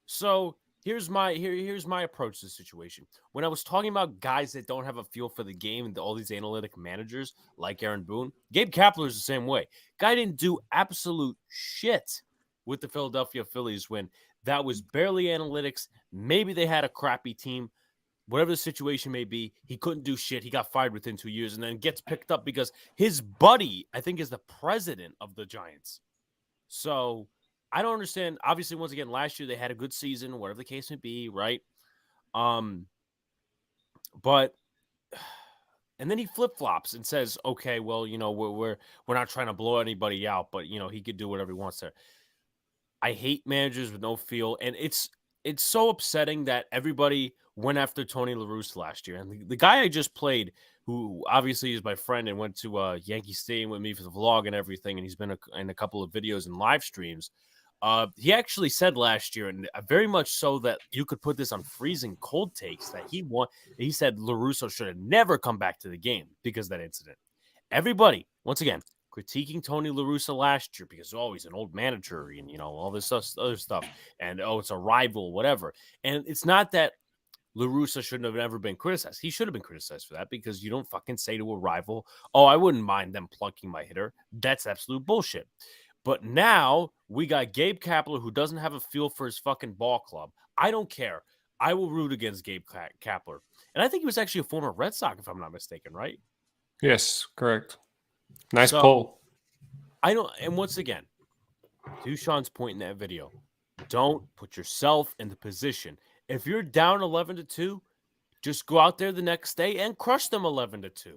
So here's my approach to the situation. When I was talking about guys that don't have a feel for the game and all these analytic managers like Aaron Boone, Gabe Kapler is the same way. Guy didn't do absolute shit with the Philadelphia Phillies when that was barely analytics. Maybe they had a crappy team. whatever the situation may be, he couldn't do shit. He got fired within 2 years and then gets picked up because his buddy, I think, is the president of the Giants. So I don't understand. Obviously, once again, last year they had a good season, whatever the case may be, right? But and then he flip-flops and says, okay, well, we're not trying to blow anybody out, but he could do whatever he wants there. I hate managers with no feel, and it's so upsetting that everybody went after Tony La Russa last year. And the guy I just played, who obviously is my friend and went to Yankee Stadium with me for the vlog and everything, and he's been in a couple of videos and live streams. He actually said last year, and very much so, that you could put this on freezing cold takes, that he said La Russa should have never come back to the game because of that incident. Everybody, once again, critiquing Tony La Russa last year because, he's an old manager and, all this other stuff. And, it's a rival, whatever. And it's not that La Russa shouldn't have ever been criticized. He should have been criticized for that because you don't fucking say to a rival, I wouldn't mind them plucking my hitter. That's absolute bullshit. But now we got Gabe Kapler, who doesn't have a feel for his fucking ball club. I don't care. I will root against Gabe Kapler. And I think he was actually a former Red Sox, if I'm not mistaken, right? Yes, correct. Nice pull. And once again, to Sean's point in that video, don't put yourself in the position. If you're down 11-2, just go out there the next day and crush them 11-2.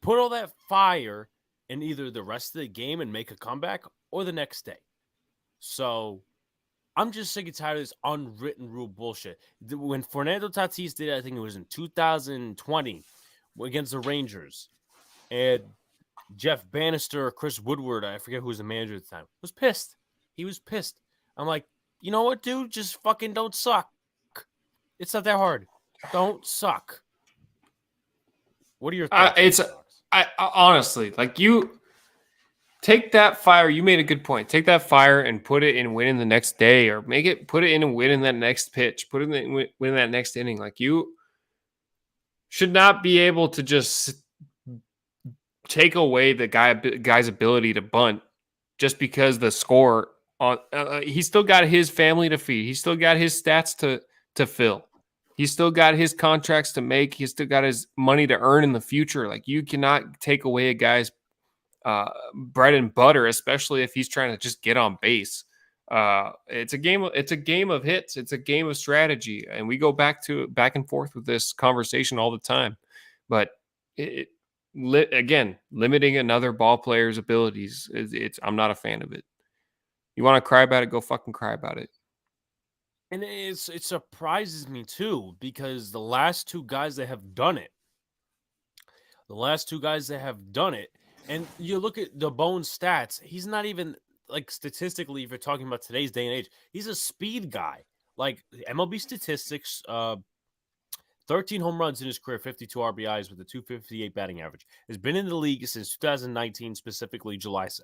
Put all that fire in either the rest of the game and make a comeback or the next day. So I'm just sick and tired of this unwritten rule bullshit. When Fernando Tatis did it, I think it was in 2020 against the Rangers, and Jeff Bannister or Chris Woodward, I forget who was the manager at the time, was pissed. He was pissed. I'm like, you know what, dude? Just fucking don't suck. It's not that hard. Don't suck. What are your thoughts? I honestly, like, you take that fire. You made a good point. Take that fire and put it in winning the next day, or put it in and win in that next pitch. Put it in win that next inning. Like, you should not be able to just take away the guy's ability to bunt just because the score on he's still got his family to feed. He's still got his stats to fill. He's still got his contracts to make. He's still got his money to earn in the future. Like, you cannot take away a guy's bread and butter, especially if he's trying to just get on base. It's a game of hits. It's a game of strategy, and we go back and forth with this conversation all the time. But again, limiting another ball player's abilities, I'm not a fan of it. You want to cry about it? Go fucking cry about it. And it surprises me too, because the last two guys that have done it, and you look at the Bone stats, he's not even, like, statistically, if you're talking about today's day and age, he's a speed guy. Like, MLB statistics, 13 home runs in his career, 52 RBIs with a 258 batting average. Has been in the league since 2019, specifically July 7th.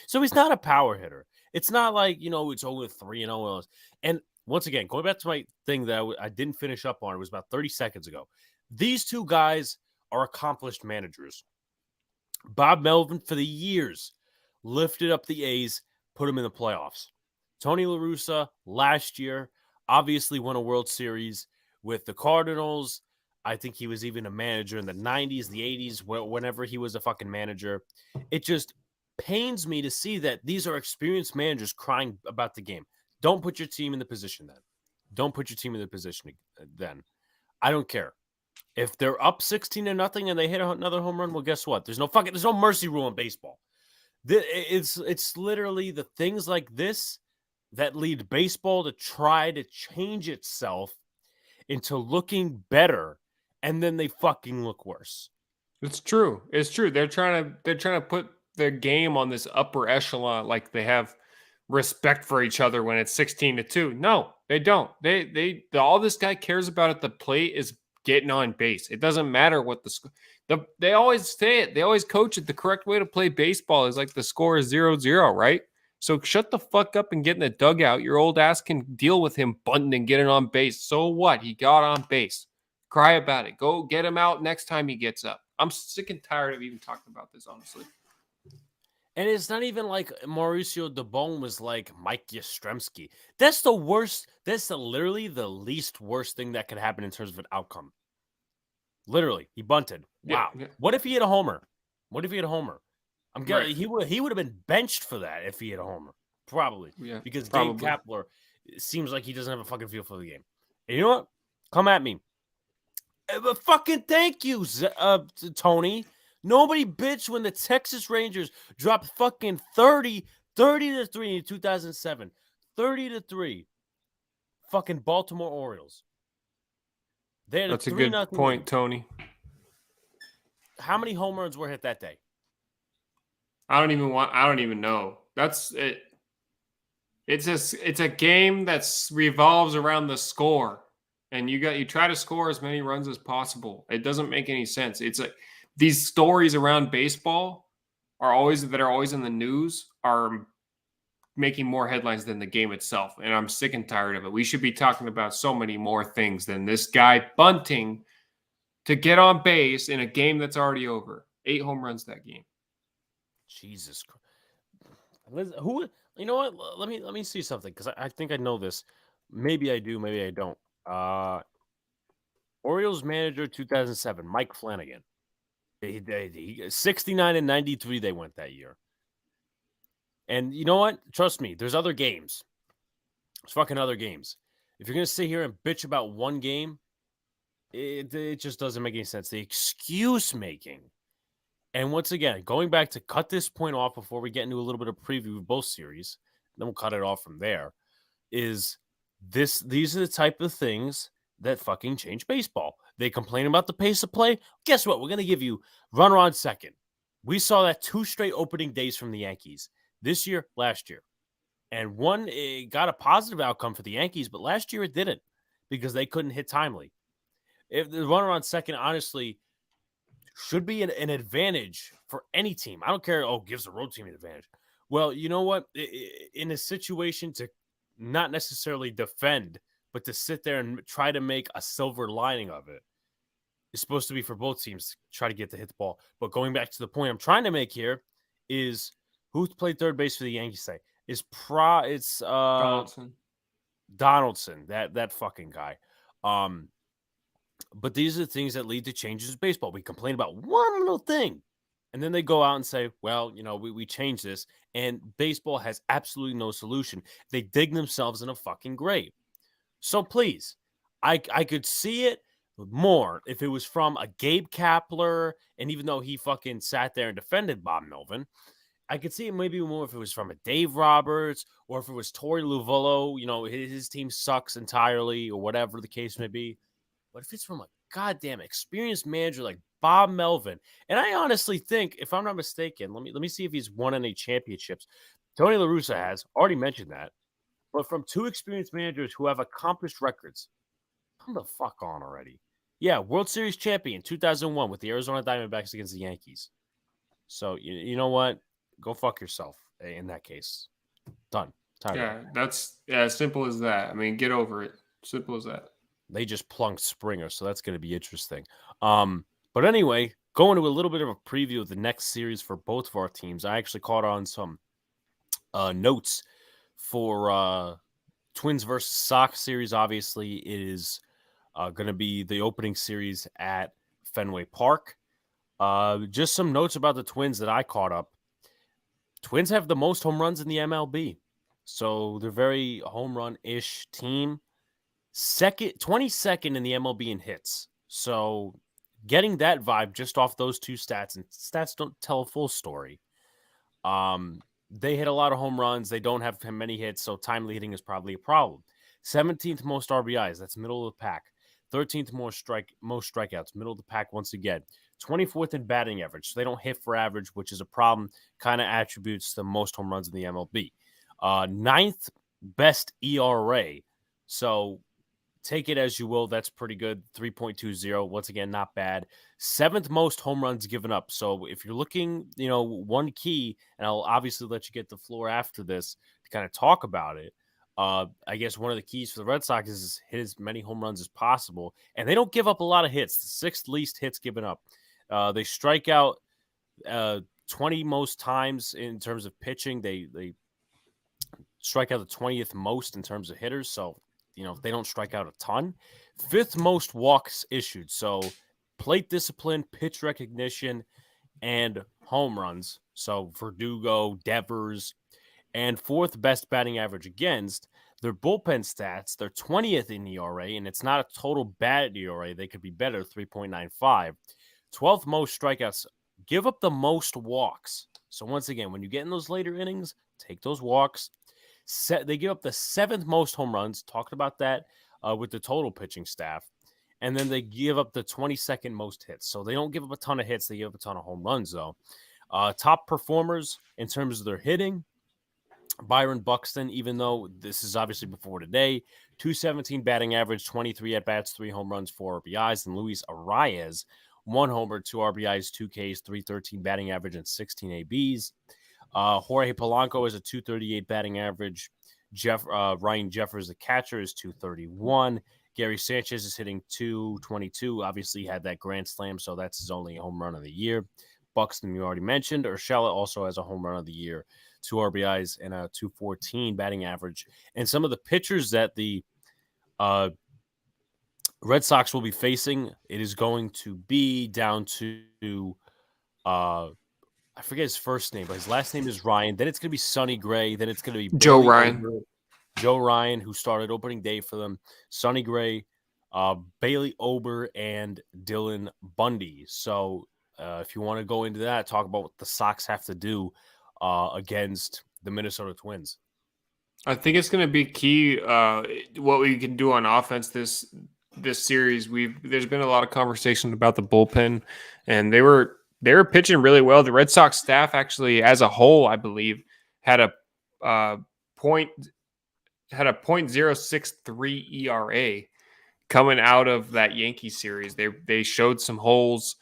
So he's not a power hitter. It's not like, it's only 3-0. And once again, going back to my thing that I didn't finish up on, it was about 30 seconds ago. These two guys are accomplished managers. Bob Melvin, for the years, lifted up the A's, put them in the playoffs. Tony La Russa, last year, obviously won a World Series with the Cardinals. I think he was even a manager in the 90s, the 80s, whenever he was a fucking manager. It just pains me to see that these are experienced managers crying about the game. Don't put your team in the position then. I don't care. If they're up 16-0 and they hit another home run, well, guess what? There's no mercy rule in baseball. It's literally the things like this that lead baseball to try to change itself into looking better, and then they fucking look worse. It's true. They're trying to put their game on this upper echelon, like they have respect for each other when it's 16-2. No, they don't. They all this guy cares about at the plate is getting on base. It doesn't matter what they always say it. They always coach it. The correct way to play baseball is like the score is 0-0, right? So shut the fuck up and get in the dugout. Your old ass can deal with him bunting and getting on base. So what? He got on base. Cry about it. Go get him out next time he gets up. I'm sick and tired of even talking about this, honestly. And it's not even like Mauricio DeBone was like Mike Yastrzemski. That's the worst. That's literally the least worst thing that could happen in terms of an outcome. Literally, he bunted. Wow. Yeah. What if he hit a homer? What if he hit a homer? I'm guessing Right. he would have been benched for that if he hit a homer. Probably. Yeah, Because probably. Gabe Kapler seems like he doesn't have a fucking feel for the game. And you know what? Come at me. But fucking thank you, Tony. Nobody bitched when the Texas Rangers dropped fucking 30 to 3 in 2007. 30 to 3. Fucking Baltimore Orioles. They had That's a 3-0 good point, Tony. How many home runs were hit that day? I don't even know. That's it. It's a game that revolves around the score, and you try to score as many runs as possible. It doesn't make any sense. It's like these stories around baseball are always in the news are making more headlines than the game itself, and I'm sick and tired of it. We should be talking about so many more things than this guy bunting to get on base in a game that's already over. 8 home runs that game. Jesus Christ. Who? You know what? Let me see something because I think I know this. Maybe I do. Maybe I don't. Orioles manager 2007, Mike Flanagan. He 69 and 93. They went that year. And you know what? Trust me. There's other games. There's fucking other games. If you're gonna sit here and bitch about one game, it just doesn't make any sense. The excuse making. And once again, going back to cut this point off before we get into a little bit of preview of both series, then we'll cut it off from there, is these are the type of things that fucking change baseball. They complain about the pace of play. Guess what? We're going to give you runner on second. We saw that 2 straight opening days from the Yankees this year, last year. And one, it got a positive outcome for the Yankees, but last year it didn't because they couldn't hit timely. If the runner on second, honestly, should be an advantage for any team. I don't care. Oh, gives the road team an advantage. Well, you know what? In a situation to not necessarily defend, but to sit there and try to make a silver lining of it, is supposed to be for both teams to try to get to hit the ball. But going back to the point I'm trying to make here is who played third base for the Yankees today? It's Donaldson, that fucking guy. But these are the things that lead to changes in baseball. We complain about one little thing, and then they go out and say, well, you know, we changed this, and baseball has absolutely no solution. They dig themselves in a fucking grave. So please, I could see it more if it was from a Gabe Kapler, and even though he fucking sat there and defended Bob Melvin, I could see it maybe more if it was from a Dave Roberts or if it was Torey Lovullo, you know, his team sucks entirely or whatever the case may be. But if it's from a goddamn experienced manager like Bob Melvin, and I honestly think, if I'm not mistaken, let me see if he's won any championships. Tony La Russa has already mentioned that, but from 2 experienced managers who have accomplished records, come the fuck on already. Yeah, World Series champion 2001 with the Arizona Diamondbacks against the Yankees. So you know what? Go fuck yourself. In that case, done. That's as simple as that. I mean, get over it. Simple as that. They just plunked Springer, so that's going to be interesting. But anyway, going to a little bit of a preview of the next series for both of our teams. I actually caught on some notes for Twins versus Sox series. Obviously, it is going to be the opening series at Fenway Park. Just some notes about the Twins that I caught up. Twins have the most home runs in the MLB, so they're very home run-ish team. 22nd in the MLB in hits. So getting that vibe just off those 2 stats, and stats don't tell a full story. They hit a lot of home runs. They don't have many hits, so timely hitting is probably a problem. 17th most RBIs, that's middle of the pack. 13th most strikeouts, middle of the pack once again. 24th in batting average, so they don't hit for average, which is a problem. Kind of attributes the most home runs in the MLB. 9th best ERA, so take it as you will. That's pretty good. 3.20. Once again, not bad. 7th most home runs given up. So if you're looking, you know, one key, and I'll obviously let you get the floor after this to kind of talk about it. I guess one of the keys for the Red Sox is hit as many home runs as possible. And they don't give up a lot of hits. The 6th least hits given up. They strike out 20 most times in terms of pitching. They strike out the 20th most in terms of hitters. So, they don't strike out a ton. 5th most walks issued. So plate discipline, pitch recognition, and home runs. So Verdugo, Devers, and 4th best batting average against. Their bullpen stats, they're 20th in ERA, and it's not a total bad ERA. They could be better, 3.95. 12th most strikeouts, give up the most walks. So once again, when you get in those later innings, take those walks. They give up the 7th most home runs. Talked about that with the total pitching staff. And then they give up the 22nd most hits. So they don't give up a ton of hits. They give up a ton of home runs, though. Top performers in terms of their hitting, Byron Buxton, even though this is obviously before today, 217 batting average, 23 at-bats, 3 home runs, 4 RBIs. And Luis Arias, 1 homer, 2 RBIs, 2 Ks, 313 batting average, and 16 ABs. Jorge Polanco is a 238 batting average. Ryan Jeffers, the catcher, is 231. Gary Sanchez is hitting 222. Obviously, he had that grand slam, so that's his only home run of the year. Buxton, you already mentioned. Urshela also has a home run of the year, 2 RBIs and a 214 batting average. And some of the pitchers that the Red Sox will be facing, it is going to be down to I forget his first name, but his last name is Ryan. Then it's going to be Sonny Gray. Then it's going to be Joe Bailey Ryan. Ober, Joe Ryan, who started opening day for them. Sonny Gray, Bailey Ober, and Dylan Bundy. So if you want to go into that, talk about what the Sox have to do against the Minnesota Twins. I think it's going to be key what we can do on offense this series. There's been a lot of conversation about the bullpen, and they were pitching really well. The Red Sox staff actually, as a whole, I believe, had a .063 ERA coming out of that Yankees series. They showed some holes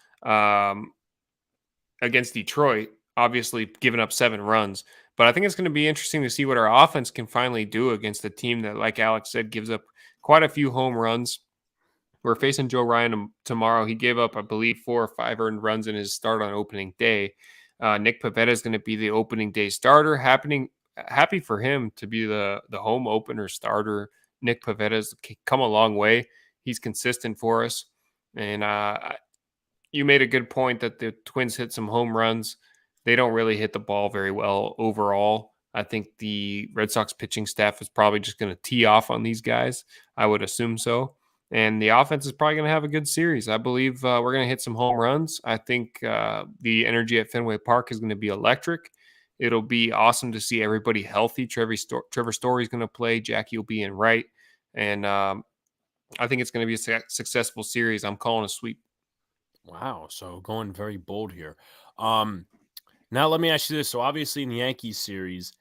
against Detroit, obviously giving up 7 runs. But I think it's going to be interesting to see what our offense can finally do against a team that, like Alex said, gives up quite a few home runs. We're facing Joe Ryan tomorrow. He gave up, I believe, 4 or 5 earned runs in his start on opening day. Nick Pivetta is going to be the opening day starter. Happy for him to be the home opener starter. Nick Pivetta's come a long way. He's consistent for us. And you made a good point that the Twins hit some home runs. They don't really hit the ball very well overall. I think the Red Sox pitching staff is probably just going to tee off on these guys. I would assume so. And the offense is probably going to have a good series. I believe we're going to hit some home runs. I think the energy at Fenway Park is going to be electric. It'll be awesome to see everybody healthy. Trevor Story is going to play. Jackie will be in right. And I think it's going to be a successful series. I'm calling a sweep. Wow. So going very bold here. Now let me ask you this. So obviously in the Yankees series,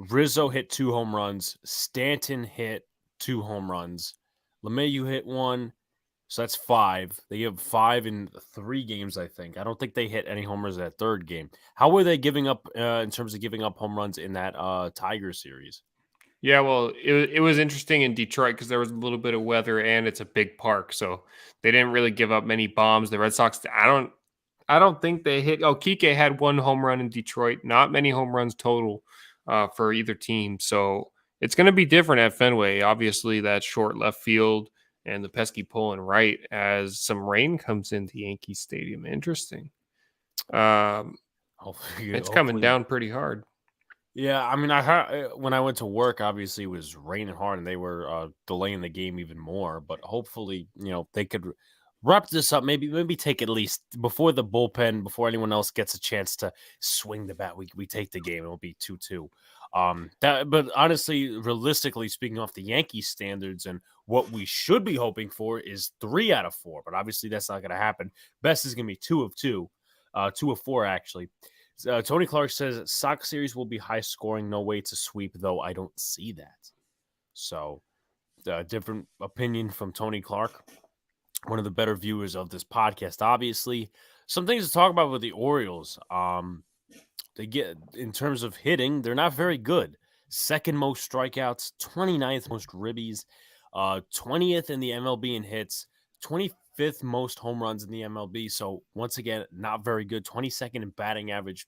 Rizzo hit 2 home runs. Stanton hit 2 home runs. LeMahieu hit 1, so that's 5. They have 5 in 3 games, I think. I don't think they hit any homers in that 3rd game. How were they giving up in terms of giving up home runs in that Tiger series? Yeah, well, it was interesting in Detroit because there was a little bit of weather and it's a big park, so they didn't really give up many bombs. The Red Sox, I don't think they hit. Oh, Kike had 1 home run in Detroit. Not many home runs total for either team, so it's going to be different at Fenway. Obviously, that short left field and the pesky pull and right as some rain comes into Yankee Stadium. Interesting. It's coming down pretty hard. Yeah, I mean, I heard when I went to work, obviously it was raining hard and they were delaying the game even more. But hopefully, they could wrap this up. Maybe take at least before the bullpen, before anyone else gets a chance to swing the bat. We take the game. It'll be 2-2. But honestly, realistically speaking, off the Yankees standards and what we should be hoping for is 3 out of 4. But obviously, that's not going to happen. Best is going to be 2 of 2, 2 of 4 actually. Tony Clark says Sox series will be high scoring. No way to sweep, though. I don't see that. So, different opinion from Tony Clark, one of the better viewers of this podcast. Obviously, some things to talk about with the Orioles. They get, in terms of hitting, they're not very good. 2nd most strikeouts, 29th most ribbies, 20th in the MLB in hits, 25th fifth most home runs in the MLB. So once again, not very good. 22nd in batting average.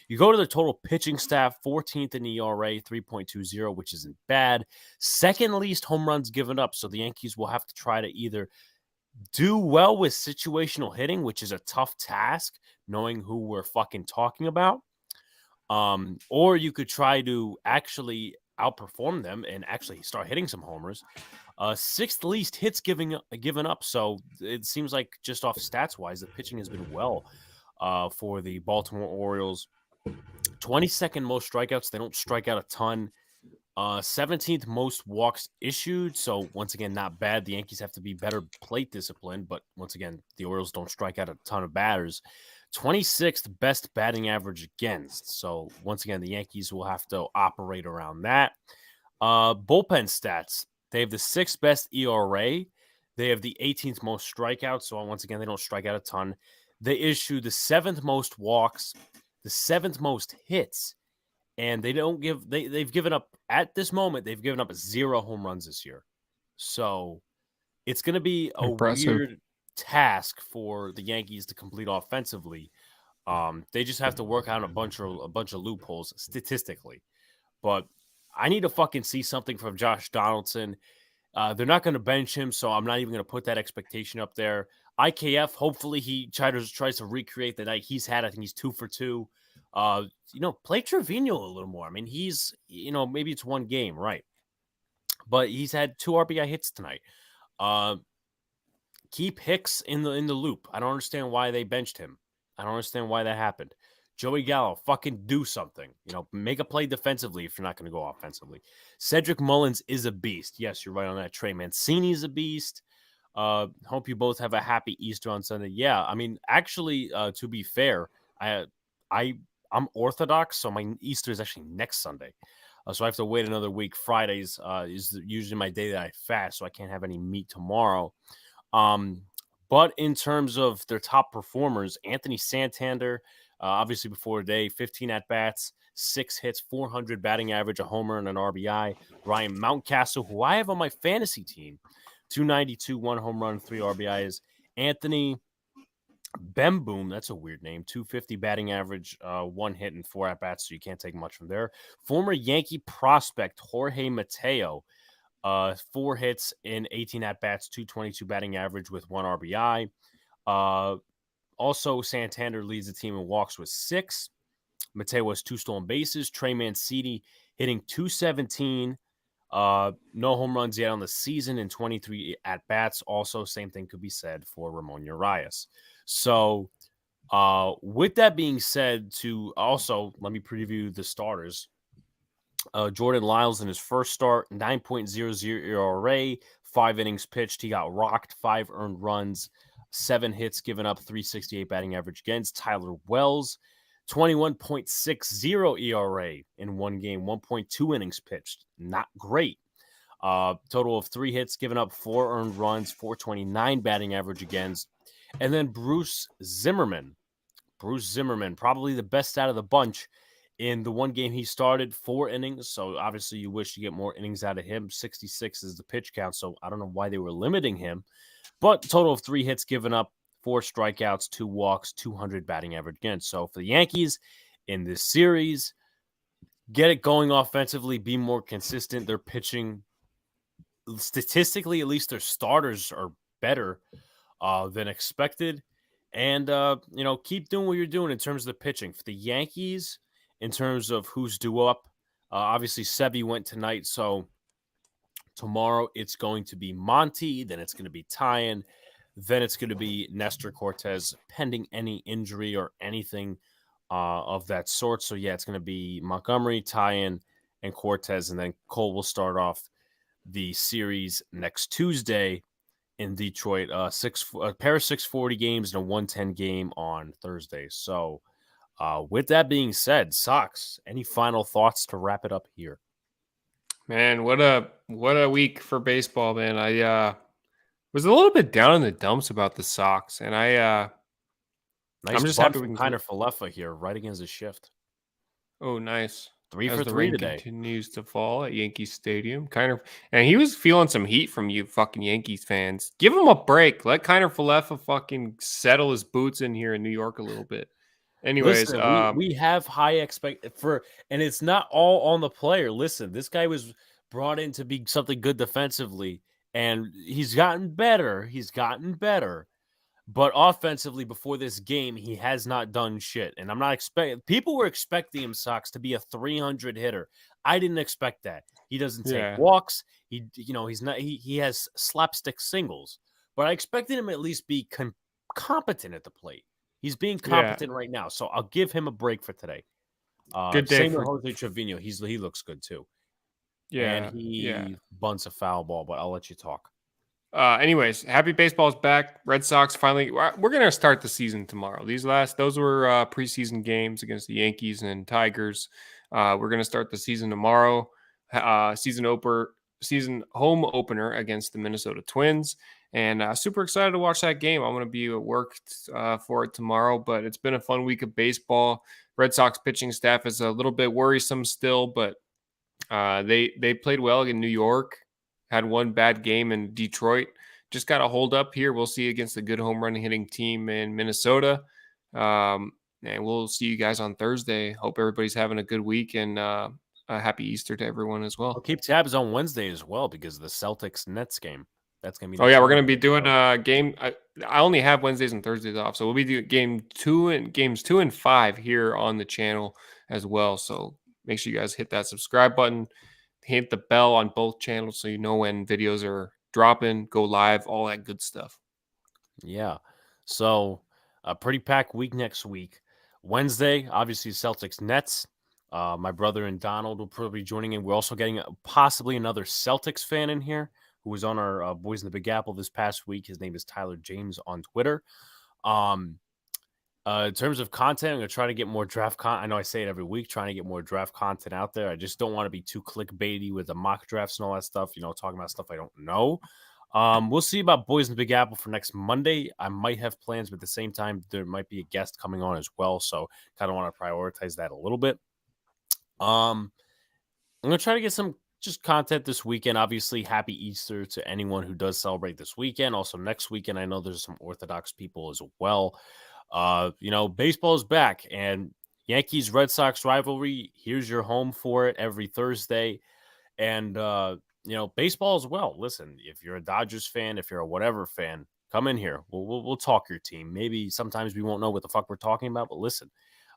You go to the total pitching staff, 14th in ERA, 3.20, which isn't bad. Second least home runs given up. So the Yankees will have to try to either do well with situational hitting, which is a tough task, knowing who we're fucking talking about. Or you could try to actually outperform them and actually start hitting some homers. Sixth least hits given up. So it seems like just off stats wise, the pitching has been well for the Baltimore Orioles. 22nd most strikeouts. They don't strike out a ton. 17th most walks issued. So once again, not bad. The Yankees have to be better plate discipline, but once again, the Orioles don't strike out a ton of batters. 26th best batting average against. So once again, the Yankees will have to operate around that. Bullpen stats. They have the 6th best ERA. They have the 18th most strikeouts. So once again, they don't strike out a ton. They issue the 7th most walks, the 7th most hits, and they've given up at this moment, they've given up 0 home runs this year. So it's going to be a weird task for the Yankees to complete offensively. They just have to work out a bunch of loopholes statistically. But I need to fucking see something from Josh Donaldson. They're not going to bench him, so I'm not even going to put that expectation up there. IKF, hopefully he tries to recreate the night he's had. I think he's 2 for 2. Play Trevino a little more. I mean, he's, maybe it's one game, right? But he's had 2 RBI hits tonight. Keep Hicks in the loop. I don't understand why they benched him. I don't understand why that happened. Joey Gallo, fucking do something. Make a play defensively if you're not going to go offensively. Cedric Mullins is a beast. Yes, you're right on that. Trey Mancini's a beast. Hope you both have a happy Easter on Sunday. Yeah, I mean, actually, to be fair, I'm Orthodox, so my Easter is actually next Sunday. So I have to wait another week. Fridays is usually my day that I fast, so I can't have any meat tomorrow. But in terms of their top performers, Anthony Santander, obviously before today, 15 at-bats, 6 hits, 400 batting average, a homer, and an RBI. Ryan Mountcastle, who I have on my fantasy team, 292, 1 home run, 3 RBIs. Anthony Bemboom, that's a weird name, 250 batting average, 1 hit and 4 at-bats, so you can't take much from there. Former Yankee prospect Jorge Mateo, 4 hits in 18 at-bats, 222 batting average with 1 RBI. Also, Santander leads the team in walks with 6. Mateo has 2 stolen bases. Trey Mancini hitting 217. No home runs yet on the season in 23 at-bats. Also, same thing could be said for Ramon Urias. So, with that being said, let me preview the starters. Jordan Lyles in his first start, 9.00 ERA, 5 innings pitched. He got rocked, 5 earned runs, 7 hits given up, 368 batting average against. Tyler Wells, 21.60 ERA in 1 game, 1.2 innings pitched. Not great. Total of 3 hits given up, 4 earned runs, 429 batting average against. And then Bruce Zimmerman, probably the best out of the bunch. In the 1 game he started, 4 innings. So obviously you wish to get more innings out of him. 66 is the pitch count. So I don't know why they were limiting him. But total of 3 hits given up, 4 strikeouts, 2 walks, 200 batting average against. So for the Yankees in this series, get it going offensively, be more consistent. Their pitching, statistically, at least their starters are better than expected. And, keep doing what you're doing in terms of the pitching. For the Yankees, in terms of who's due up, obviously Sevi went tonight, so tomorrow it's going to be Monty, then it's going to be Tyan, then it's going to be Nestor Cortez, pending any injury or anything of that sort. So, yeah, it's going to be Montgomery, Tyan, and Cortez, and then Cole will start off the series next Tuesday in Detroit. A pair of 640 games and a 110 game on Thursday. So, with that being said, Sox, any final thoughts to wrap it up here? Man, what a week for baseball, man. I was a little bit down in the dumps about the Sox, and I'm just happy we can kind of Falefa here, right against his shift. Oh, nice. 3 as for the 3 rain today. continues to fall at Yankee Stadium. And he was feeling some heat from you fucking Yankees fans. Give him a break. Let Kiner Falefa fucking settle his boots in here in New York a little bit. Anyways, Listen, we have high and it's not all on the player. Listen, this guy was brought in to be something good defensively, and he's gotten better. But offensively, before this game, he has not done shit. And I'm not expecting. People were expecting him, Sox, to be a 300 hitter. I didn't expect that. He doesn't take walks. He's not. He has slapstick singles. But I expected him at least be competent at the plate. He's being competent right now, so I'll give him a break for today. Good day same for with Jose Trevino. He looks good too. Yeah, and he bunts a foul ball. But I'll let you talk. Anyways, happy baseball's back. Red Sox finally. We're gonna start the season tomorrow. Those were preseason games against the Yankees and Tigers. We're gonna start the season tomorrow. Season home opener against the Minnesota Twins, and super excited to watch that game. I'm gonna be at work for it tomorrow, but it's been a fun week of baseball. Red Sox pitching staff is a little bit worrisome still, but they played well in New York. Had one bad game in Detroit. Just got to hold up here. We'll see against a good home run hitting team in Minnesota. And we'll see you guys on Thursday. Hope everybody's having a good week, and a happy Easter to everyone as well. I'll keep tabs on Wednesday as well because of the Celtics-Nets game. That's going to be. We're going to be doing a game. I only have Wednesdays and Thursdays off, so we'll be doing games 2 and 5 here on the channel as well. So make sure you guys hit that subscribe button. Hit the bell on both channels so you know when videos are dropping, go live, all that good stuff. Yeah. So a pretty packed week next week. Wednesday, obviously Celtics Nets. My brother and Donald will probably be joining in. We're also getting possibly another Celtics fan in here who was on our Boys in the Big Apple this past week. His name is Tyler James on Twitter. In terms of content, I'm going to try to get more draft content. I know I say it every week, trying to get more draft content out there. I just don't want to be too clickbaity with the mock drafts and all that stuff, talking about stuff I don't know. We'll see about Boys in the Big Apple for next Monday. I might have plans, but at the same time, there might be a guest coming on as well. So kind of want to prioritize that a little bit. I'm going to try to get some just content this weekend. Obviously, happy Easter to anyone who does celebrate this weekend. Also, next weekend, I know there's some Orthodox people as well. Baseball is back, and Yankees Red Sox rivalry. Here's your home for it every Thursday. And, baseball as well. Listen, if you're a Dodgers fan, if you're a whatever fan, come in here. We'll talk your team. Maybe sometimes we won't know what the fuck we're talking about, but listen,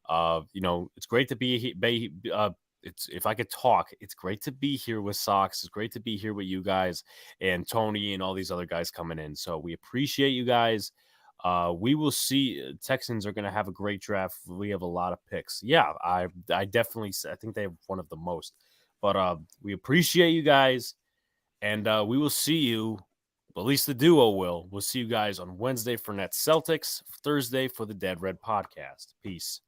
it's great to be if I could talk, it's great to be here with Sox. It's great to be here with you guys and Tony and all these other guys coming in. So we appreciate you guys. We will see. Texans are going to have a great draft. We have a lot of picks. Yeah, I definitely, I think they have one of the most. But we appreciate you guys, and we will see you, at least the duo will. We'll see you guys on Wednesday for Nets Celtics, Thursday for the Dead Red Podcast. Peace.